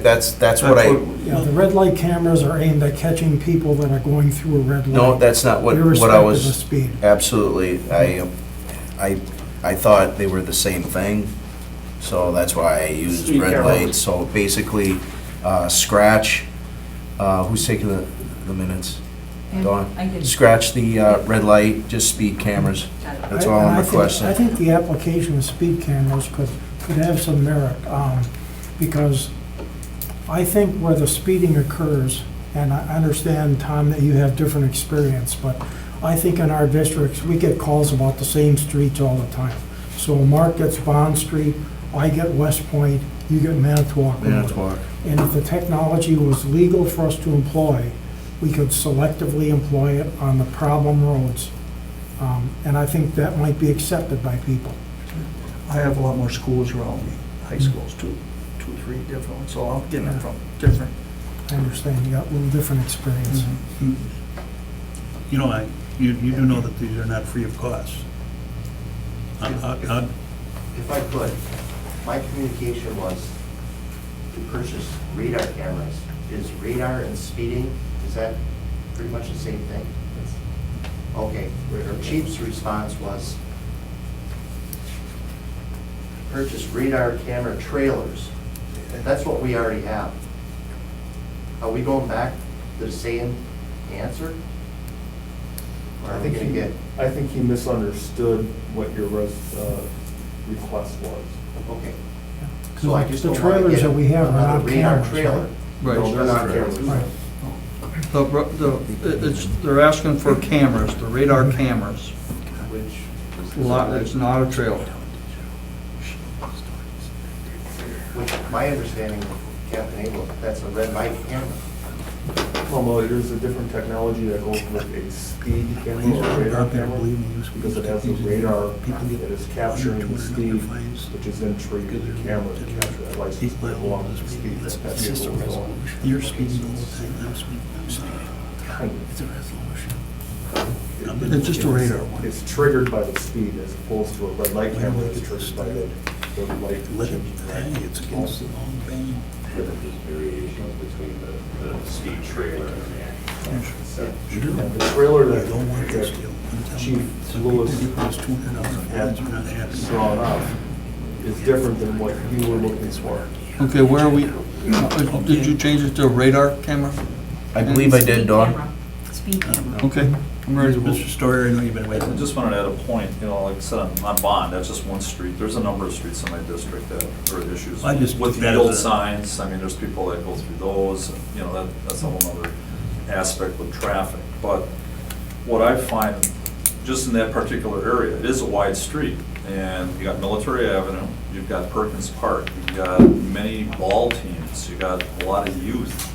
Yeah, the red light cameras are aimed at catching people that are going through a red light. No, that's not what I Irrespective of was, speed. absolutely, I thought they were the same thing, so that's why I used Speed red camera. lights. So basically, scratch Who's taking the minutes? Dawn? I did. Scratch the red light, just speed cameras. Got it. That's all I'm I think- requesting. I think the application of speed cameras could have some merit, because I think where the speeding occurs, and I understand, Tom, that you have different experience, but I think in our districts, we get calls about the same streets all the time. So Mark gets Bond Street, I get West Point, you get Manitowoc Road. Manitowoc. And if the technology was legal for us to employ, we could selectively employ it on the problem roads. And I think that might be accepted by people. I have a lot more schools around me, high schools, two, three different ones, so I'm getting it from different. I understand you got a little different experience. You know, you do know that these are not free of cost. If I could, my communication was to purchase radar cameras. Is radar and speeding, is that pretty much the same thing? Okay, the chief's response was purchase radar camera trailers. And that's what we already have. Are we going back to the same answer? Or are we gonna get? I think he misunderstood what your request was. Okay. So I just The don't want to trailers get that we have are another not radar cameras, trailer. Right. No, They're not trailers. cameras. Right. They're asking for cameras, the radar cameras. It's not a trailer. Which, my understanding of Captain Abel, that's a red light camera. Well, there's a different technology that goes with a speed camera or a radar camera, because it has a radar that is capturing the speed, which is then treated the camera to capture that license plate along with the speed that that vehicle is going. You're speeding all the time, I'm speeding. It's a resolution. It's just a radar one. It's triggered by the speed as opposed to a red light camera that's triggered by the light. Let it bang, it's against the long bang. There's variations between the speed trailer and the actual. And the trailer You don't want this that deal. Chief Lewis had drawn up is different than what you were looking for. Okay, where are we, did you change it to a radar camera? I believe I did, Dawn. Camera. Speed camera. Okay, I'm ready to Mr. move. Stoyer, I know you've been I waiting. just wanted to add a point, you know, like I said, on Bond, that's just one street. There's a number of streets in my district that are issues I just with took that yield as a- signs. I mean, there's people that go through those, and, you know, that's a whole other aspect with traffic. But what I find, just in that particular area, it is a wide street. And you got Military Avenue, you've got Perkins Park, you've got many ball teams, you got a lot of youth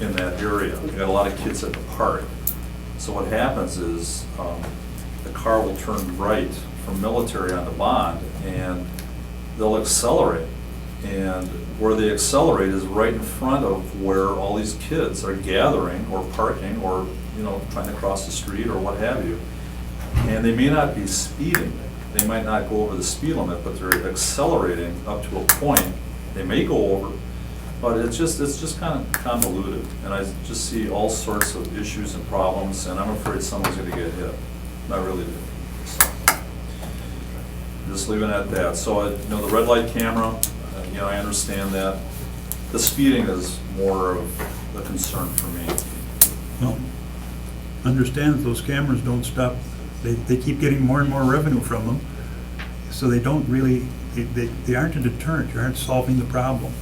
in that area. You got a lot of kids at the park. So what happens is, the car will turn right from Military onto Bond, and they'll accelerate. And where they accelerate is right in front of where all these kids are gathering or parking or, you know, trying to cross the street or what have you. And they may not be speeding. They might not go over the speed limit, but they're accelerating up to a point. They may go over, but it's just kind of convoluted. And I just see all sorts of issues and problems, and I'm afraid someone's going to get hit. I really do. So, just leaving it at that. So, you know, the red light camera, you know, I understand that. The speeding is more of a concern for me. Well, understand that those cameras don't stop, they keep getting more and more revenue from them, so they don't really, they aren't a deterrent, you aren't solving the problem.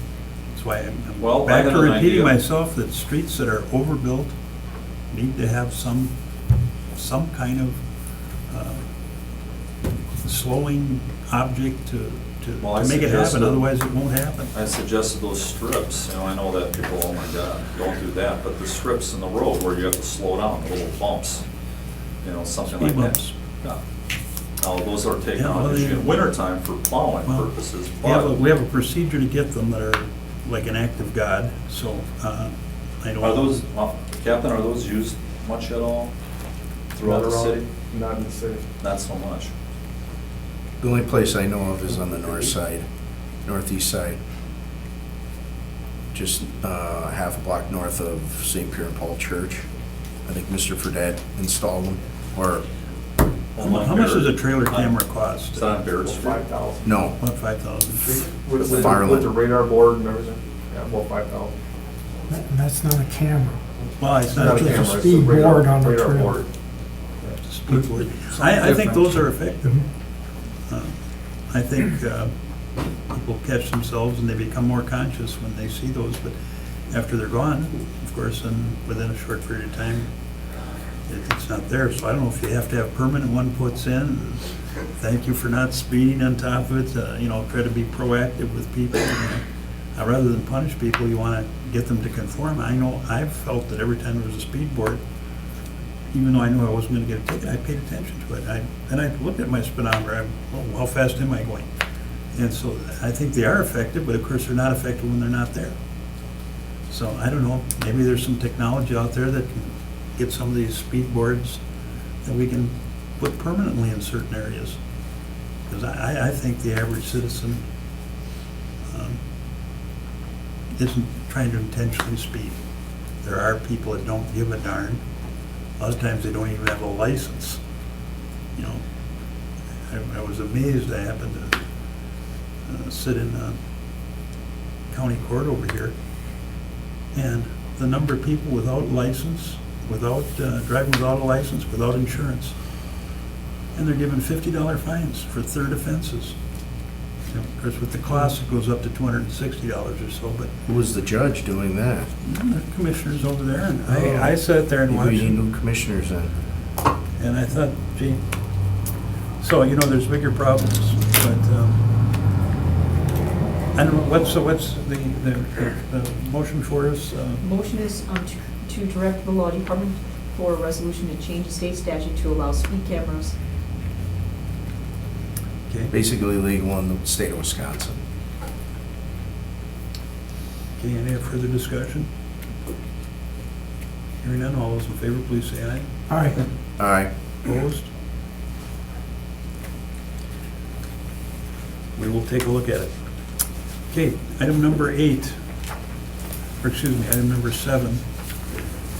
That's why I'm Well, I back had to an repeating idea. myself that streets that are overbuilt need to have some kind of slowing object to Well, I make it happen, suggested- otherwise it won't happen. I suggested those strips, you know, I know that people, oh my God, don't do that, but the strips in the road where you have to slow down, the little bumps, you know, something like Speed that. bumps. Yeah. Now, those are taken Yeah, well, out they- in wintertime for plowing Well, purposes, We have a but procedure to get them that are like an act of God, so I don't. are those, Captain, are those used much at all throughout the city? Not in the city. Not so much. The only place I know of is on the north side, northeast side. Just half a block north of St. Pierre and Paul Church. I think Mr. Fredette installed them, or, How much does a trailer camera cost? Is that on Baird Well, Street? 5,000. no, About 5,000. With Fireland. the radar board and everything, yeah, well, 5,000. And that's not a camera. Well, it's It's not not a just a camera, it's a speed radar- board on the radar trail. board. speed board. I think those are effective. I think people catch themselves and they become more conscious when they see those, but after they're gone, of course, and within a short period of time, it's not there. So I don't know if you have to have permanent one puts in. Thank you for not speeding on top of it, try to be proactive with people. Rather than punish people, you want to get them to conform. I know I've felt that every time there was a speed board, even though I knew I wasn't going to get a ticket, I paid attention to it. And I looked at my speedometer, how fast am I going? And so I think they are effective, but of course they're not effective when they're not there. So I don't know, maybe there's some technology out there that can get some of these speed boards that we can put permanently in certain areas. Because I think the average citizen isn't trying to intentionally speed. There are people that don't give a darn. A lot of times they don't even have a license. I was amazed. I happened to sit in county court over here, and the number of people without license, without driving without a license, without insurance, and they're given $50 fines for third offenses. Of course, with the cost, it goes up to $260 or so, but Who was the judge doing that? the commissioner's over there, and I sat there and Maybe we watched, need new commissioners in. and I thought, gee, so, there's bigger problems, but, I don't know, what's the motion for us? Motion is to direct the law department for a resolution to change the state statute to allow speed cameras. Okay, Basically legal in the state of Wisconsin. okay, any further discussion? Hearing none, all those in favor, please say aye. All right, All right. Opposed? We will take a look at it. Okay, item number 8, or excuse me, item number 7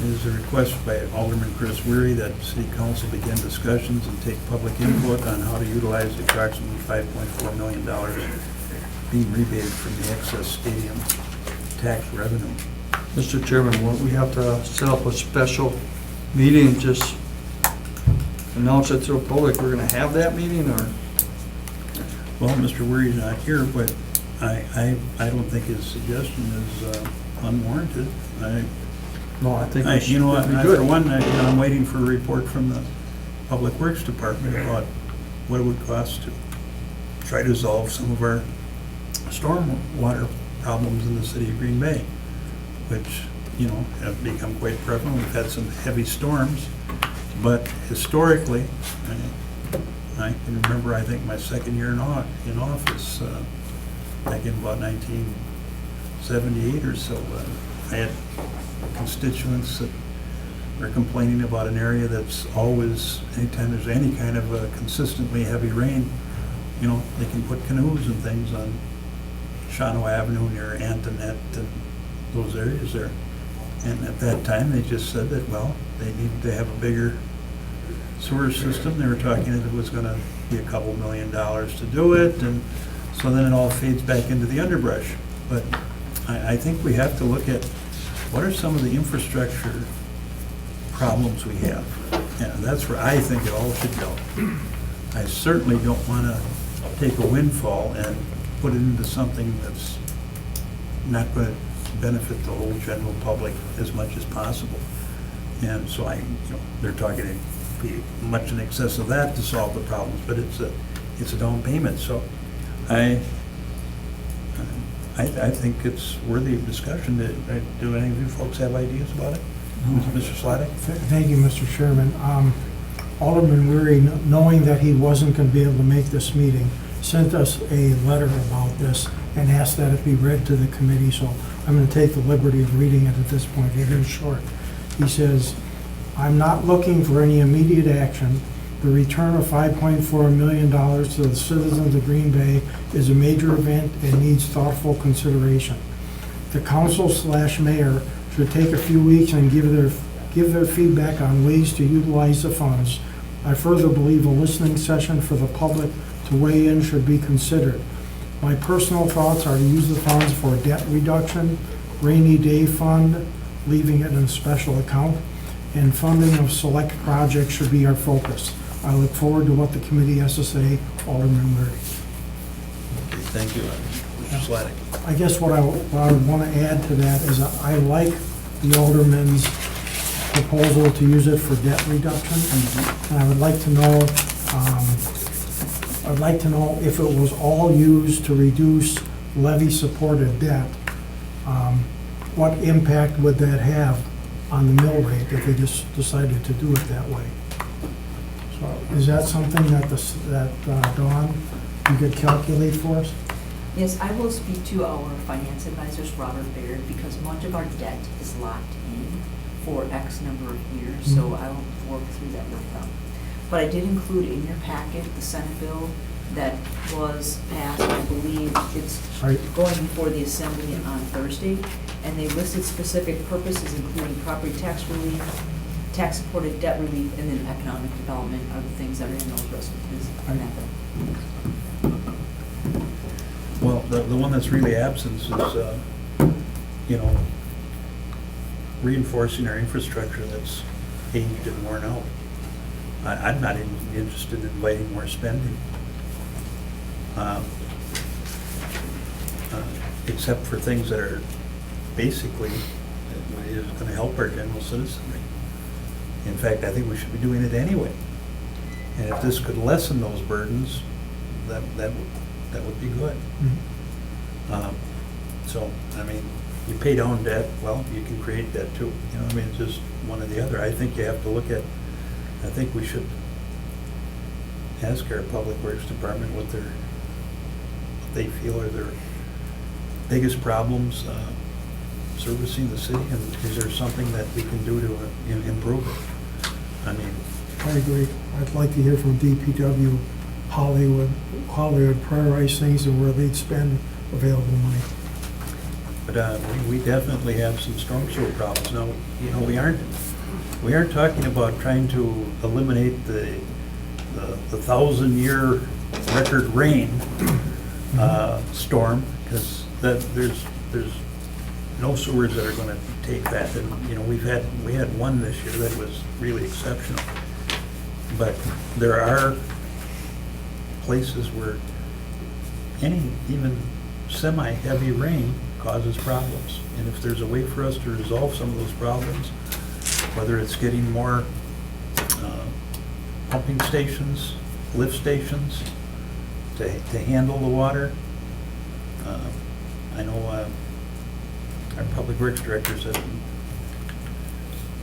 is a request by Alderman Chris Weary that City Council begin discussions and take public input on how to utilize the approximately $5.4 million being rebated from the excess stadium tax revenue. Mr. Chairman, won't we have to set up a special meeting, and just announce it to the public, we're gonna have that meeting, or? Well, Mr. Weary's not here, but I don't think his suggestion is unwarranted. No, I think I- it should You know what, be for good. one, I'm waiting for a report from the Public Works Department about what it would cost to try to solve some of our stormwater problems in the city of Green Bay, which, have become quite prevalent. We've had some heavy storms, but historically, I can remember, I think, my second year in office, back in about 1978 or so, I had constituents that are complaining about an area that's always, anytime there's any kind of a consistently heavy rain, they can put canoes and things on Shawano Avenue near Antoinette and those areas there. And at that time, they just said that, well, they needed to have a bigger sewer system. They were talking that it was gonna be a couple $1 million to do it, and so then it all fades back into the underbrush. But I think we have to look at what are some of the infrastructure problems we have. And that's where I think it all should go. I certainly don't wanna take a windfall and put it into something that's not gonna benefit the whole general public as much as possible. And so they're talking to be much in excess of that to solve the problems, but it's a down payment. So I think it's worthy of discussion. Do any of you folks have ideas about it? Mr. Sladek? thank you, Mr. Chairman. Alderman Weary, knowing that he wasn't going to be able to make this meeting, sent us a letter about this and asked that it be read to the committee, so I'm going to take the liberty of reading it at this point. It is short. He says, "I'm not looking for any immediate action. The return of $5.4 million to the citizens of Green Bay is a major event and needs thoughtful consideration. The council/mayor should take a few weeks and give their feedback on ways to utilize the funds. I further believe a listening session for the public to weigh in should be considered. My personal thoughts are to use the funds for debt reduction, rainy day fund, leaving it in a special account, and funding of select projects should be our focus. I look forward to what the committee has to say. Alderman Wery. Okay, thank you, Mr. Sladek. I guess what I want to add to that is I like the alderman's proposal to use it for debt reduction. And I would like to know, if it was all used to reduce levy-supported debt, what impact would that have on the mill rate if they just decided to do it that way? So is that something that Dawn, you could calculate for us? Yes, I will speak to our finance advisors, Robert Baird, because much of our debt is locked in for X number of years, so I will work through that with them. But I did include in your packet the Senate bill that was passed. I believe it's Right. going before the Assembly on Thursday, and they listed specific purposes, including property tax relief, tax-supported debt relief, and then economic development are the things that are in those resolutions in that bill. Well, the one that's really absent is, reinforcing our infrastructure that's aged and worn out. I'm not even interested in inviting more spending. Except for things that are basically, is going to help our general citizenry. In fact, I think we should be doing it anyway. And if this could lessen those burdens, that would be good. So, I mean, you pay down debt, well, you can create debt too. It's just one or the other. I think you have to look at, I think we should ask our Public Works Department what they feel are their biggest problems servicing the city, and is there something that we can do to improve it? I mean, I agree. I'd like to hear from DPW how they would prioritize things and where they'd spend available money. but we definitely have some storm sewer problems. Now, we aren't talking about trying to eliminate the 1,000-year record rain storm, because there's no sewers that are going to take that. And we had one this year that was really exceptional. But there are places where even semi-heavy rain causes problems. And if there's a way for us to resolve some of those problems, whether it's getting more pumping stations, lift stations to handle the water. I know our Public Works Director said,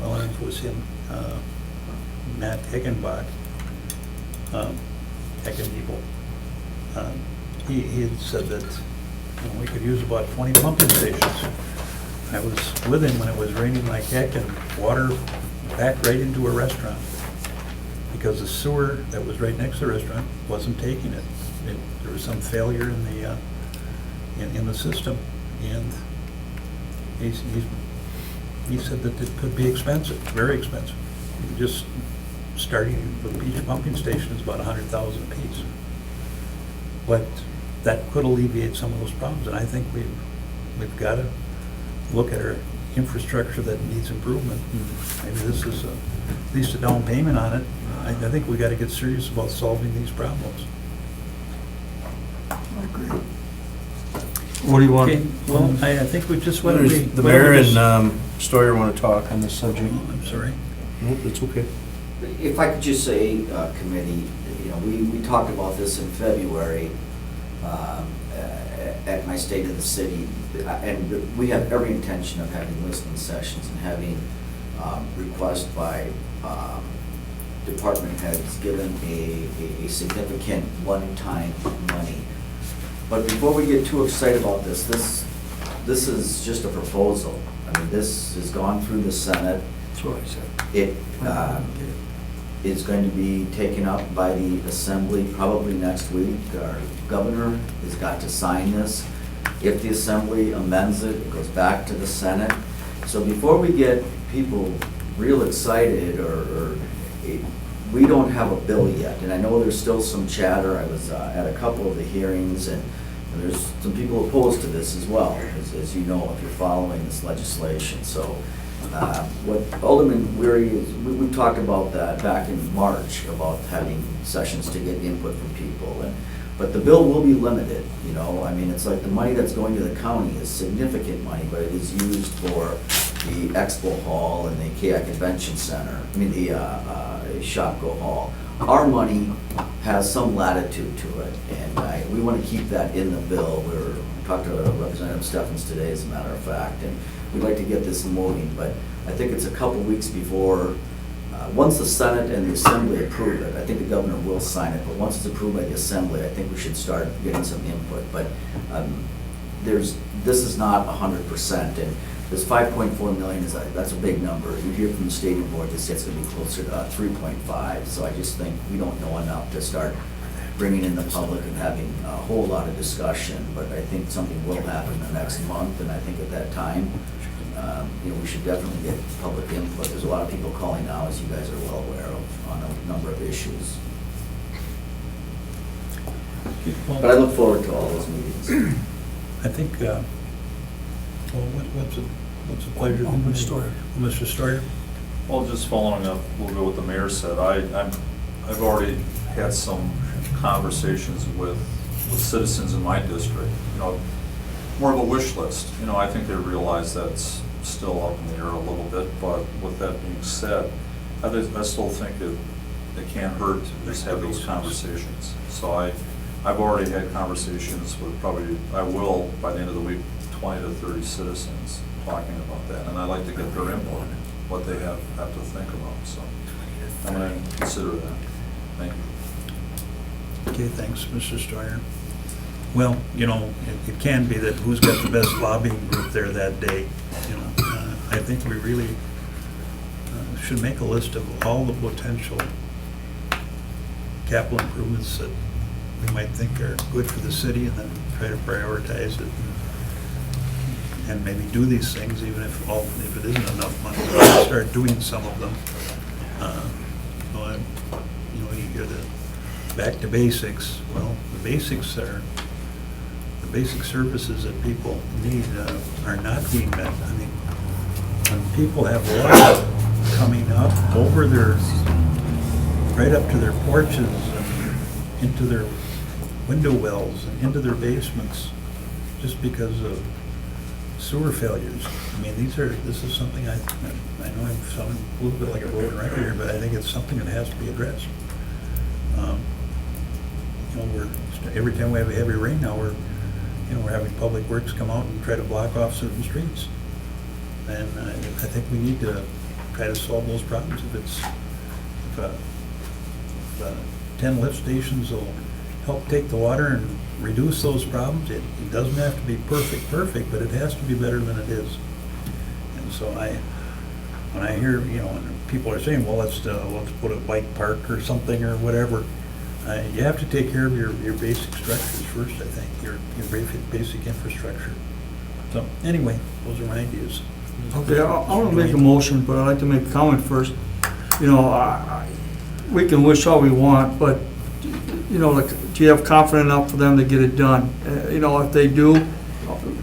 well, it was him, Matt Heckenbach, Heckendiebel. He had said that we could use about 20 pumping stations. I was with him when it was raining like heck and water backed right into a restaurant because the sewer that was right next to the restaurant wasn't taking it. There was some failure in the system, and he said that it could be expensive, very expensive. Just starting with each pumping station is about $100,000 a piece. But that could alleviate some of those problems, and I think we've got to look at our infrastructure that needs improvement. Maybe this is at least a down payment on it. I think we got to get serious about solving these problems. What do you want? Okay, well, I think we just want to be... The mayor and Stoyer want to talk on this subject. I'm sorry. Nope, it's okay. If I could just say, committee, we talked about this in February at my State of the City, and we have every intention of having listening sessions and having requests by department heads given a significant one-time money. But before we get too excited about this is just a proposal. I mean, this has gone through the Senate. That's what I said. It is going to be taken up by the Assembly probably next week. Our governor has got to sign this. If the Assembly amends it, it goes back to the Senate. So before we get people real excited we don't have a bill yet. And I know there's still some chatter. I was at a couple of the hearings, and And there's some people opposed to this as well, as you know, if you're following this legislation. So what Alderman Weary, we talked about that back in March, about having sessions to get input from people. But the bill will be limited, you know, I mean, it's like the money that's going to the county is significant money, but it is used for the Expo Hall and the KI Convention Center, I mean, the Shopko Hall. Our money has some latitude to it, and we want to keep that in the bill. We talked to Representative Steffens today, as a matter of fact, and we'd like to get this moving, but I think it's a couple weeks before. Once the Senate and the Assembly approve it, I think the governor will sign it, but once it's approved by the Assembly, I think we should start getting some input. But this is not 100%, and this 5.4 million that's a big number. You hear from the Stadium Board, they say it's going to be closer to 3.5, so I just think we don't know enough to start bringing in the public and having a whole lot of discussion, but I think something will happen in the next month, and I think at that time, we should definitely get public input. There's a lot of people calling now, as you guys are well aware of, on a number of issues. But I look forward to all those meetings. I think, what's the pleasure? Mr. Stoyer? Well, just following up a little bit what the mayor said, I've already had some conversations with citizens in my district, more of a wish list. I think they realize that's still up in the air a little bit, but with that being said, I still think it can't hurt to just have those conversations. So I've already had conversations with I will, by the end of the week, 20 to 30 citizens talking about that, and I'd like to get their input, what they have to think about, so I'm going to consider that. Thank you. Okay, thanks, Mr. Stoyer. Well, it can be that who's got the best lobbying group there that day. I think we really should make a list of all the potential capital improvements that we might think are good for the city, and then try to prioritize it and maybe do these things, even if it isn't enough money. Start doing some of them. You hear the back to basics. Well, the basics are the basic services that people need are not being met. I mean, when people have water coming up over right up to their porches and into their window wells and into their basements, just because of sewer failures. I mean, this is something I know I'm sounding a little bit like a broken record here, but I think it's something that has to be addressed. Every time we have a heavy rain now, we're having Public Works come out and try to block off certain streets. And I think we need to try to solve those problems. If 10 lift stations will help take the water and reduce those problems, it doesn't have to be perfect, but it has to be better than it is. And so when I hear, and people are saying, well, let's put a bike park or something or whatever, you have to take care of your basic structures first, I think, your basic infrastructure. So anyway, those are my ideas. Okay, I want to make a motion, but I'd like to make a comment first. We can wish all we want, but, do you have confidence enough for them to get it done? If they do,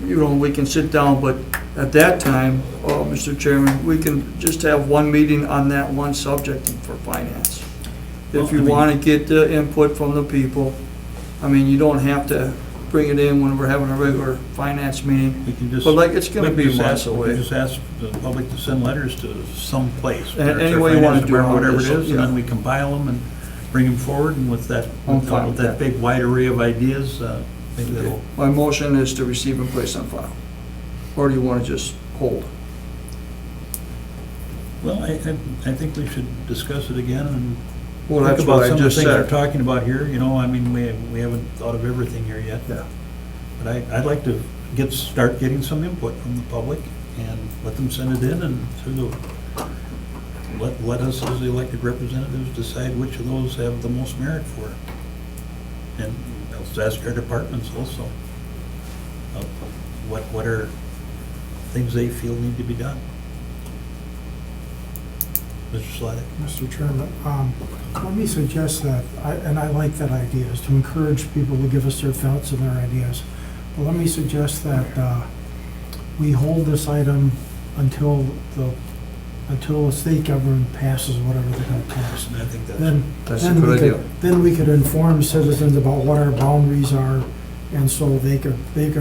we can sit down, but at that time, Mr. Chairman, we can just have one meeting on that one subject for finance. If you want to get the input from the people, you don't have to bring it in when we're having a regular finance meeting. We can just. But it's going to be months We away. can just ask the public to send letters to some place. Any way you want to do it. Whatever it is, and Yeah. then we compile them and bring them forward, and with that big wide array of ideas, maybe that'll. My motion is to receive and place on file. Or do you want to just hold? Well, I think we should discuss it again and Well, think that's about what I some of the just things we're said. talking about here. We haven't thought of everything here yet. Yeah. But I'd like to start getting some input from the public and let them send it in, and let us as the elected representatives decide which of those have the most merit for it. And let's ask our departments also, what are things they feel need to be done. Mr. Sladek? Mr. Chairman, let me suggest that, and I like that idea, is to encourage people to give us their thoughts and their ideas. Well, let me suggest that we hold this item until the state government passes whatever they're gonna pass. And I think Then, That's a then we good could, idea. then we could inform citizens about what our boundaries are, and so they could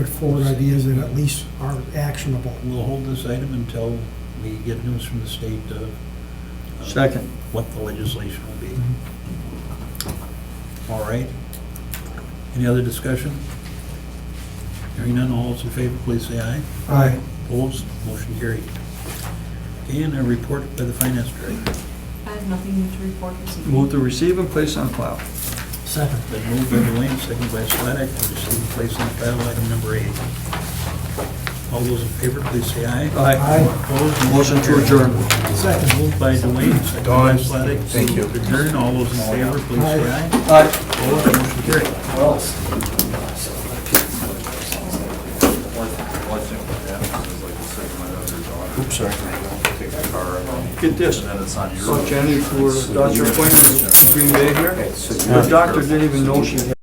forward ideas that at least are actionable. we'll hold this item until we get news from the state of Second. what the legislation will be. All right. Any other discussion? Hearing none, all those in favor, please say aye. Aye. Opposed, motion carried. Okay, and a report by the finance director. I have nothing new to report this evening. Move to receive and place on file. Second. Been moved by Dwayne, second by Sladek, to receive and place on file item number 8. All those in favor, please say aye. Aye. Opposed, Motion to adjourn. Second. moved by Dwayne, second by Sladek. Thank you. To adjourn, all those in favor, please say aye. Aye. Opposed, motion carried. Well, I think what happens is, like you said, you might have your daughter. Oops, sorry. Take the car and Get this. then it's on your. So Jenny, for Dr. Quinn in Green Bay here, the doctor didn't even know she had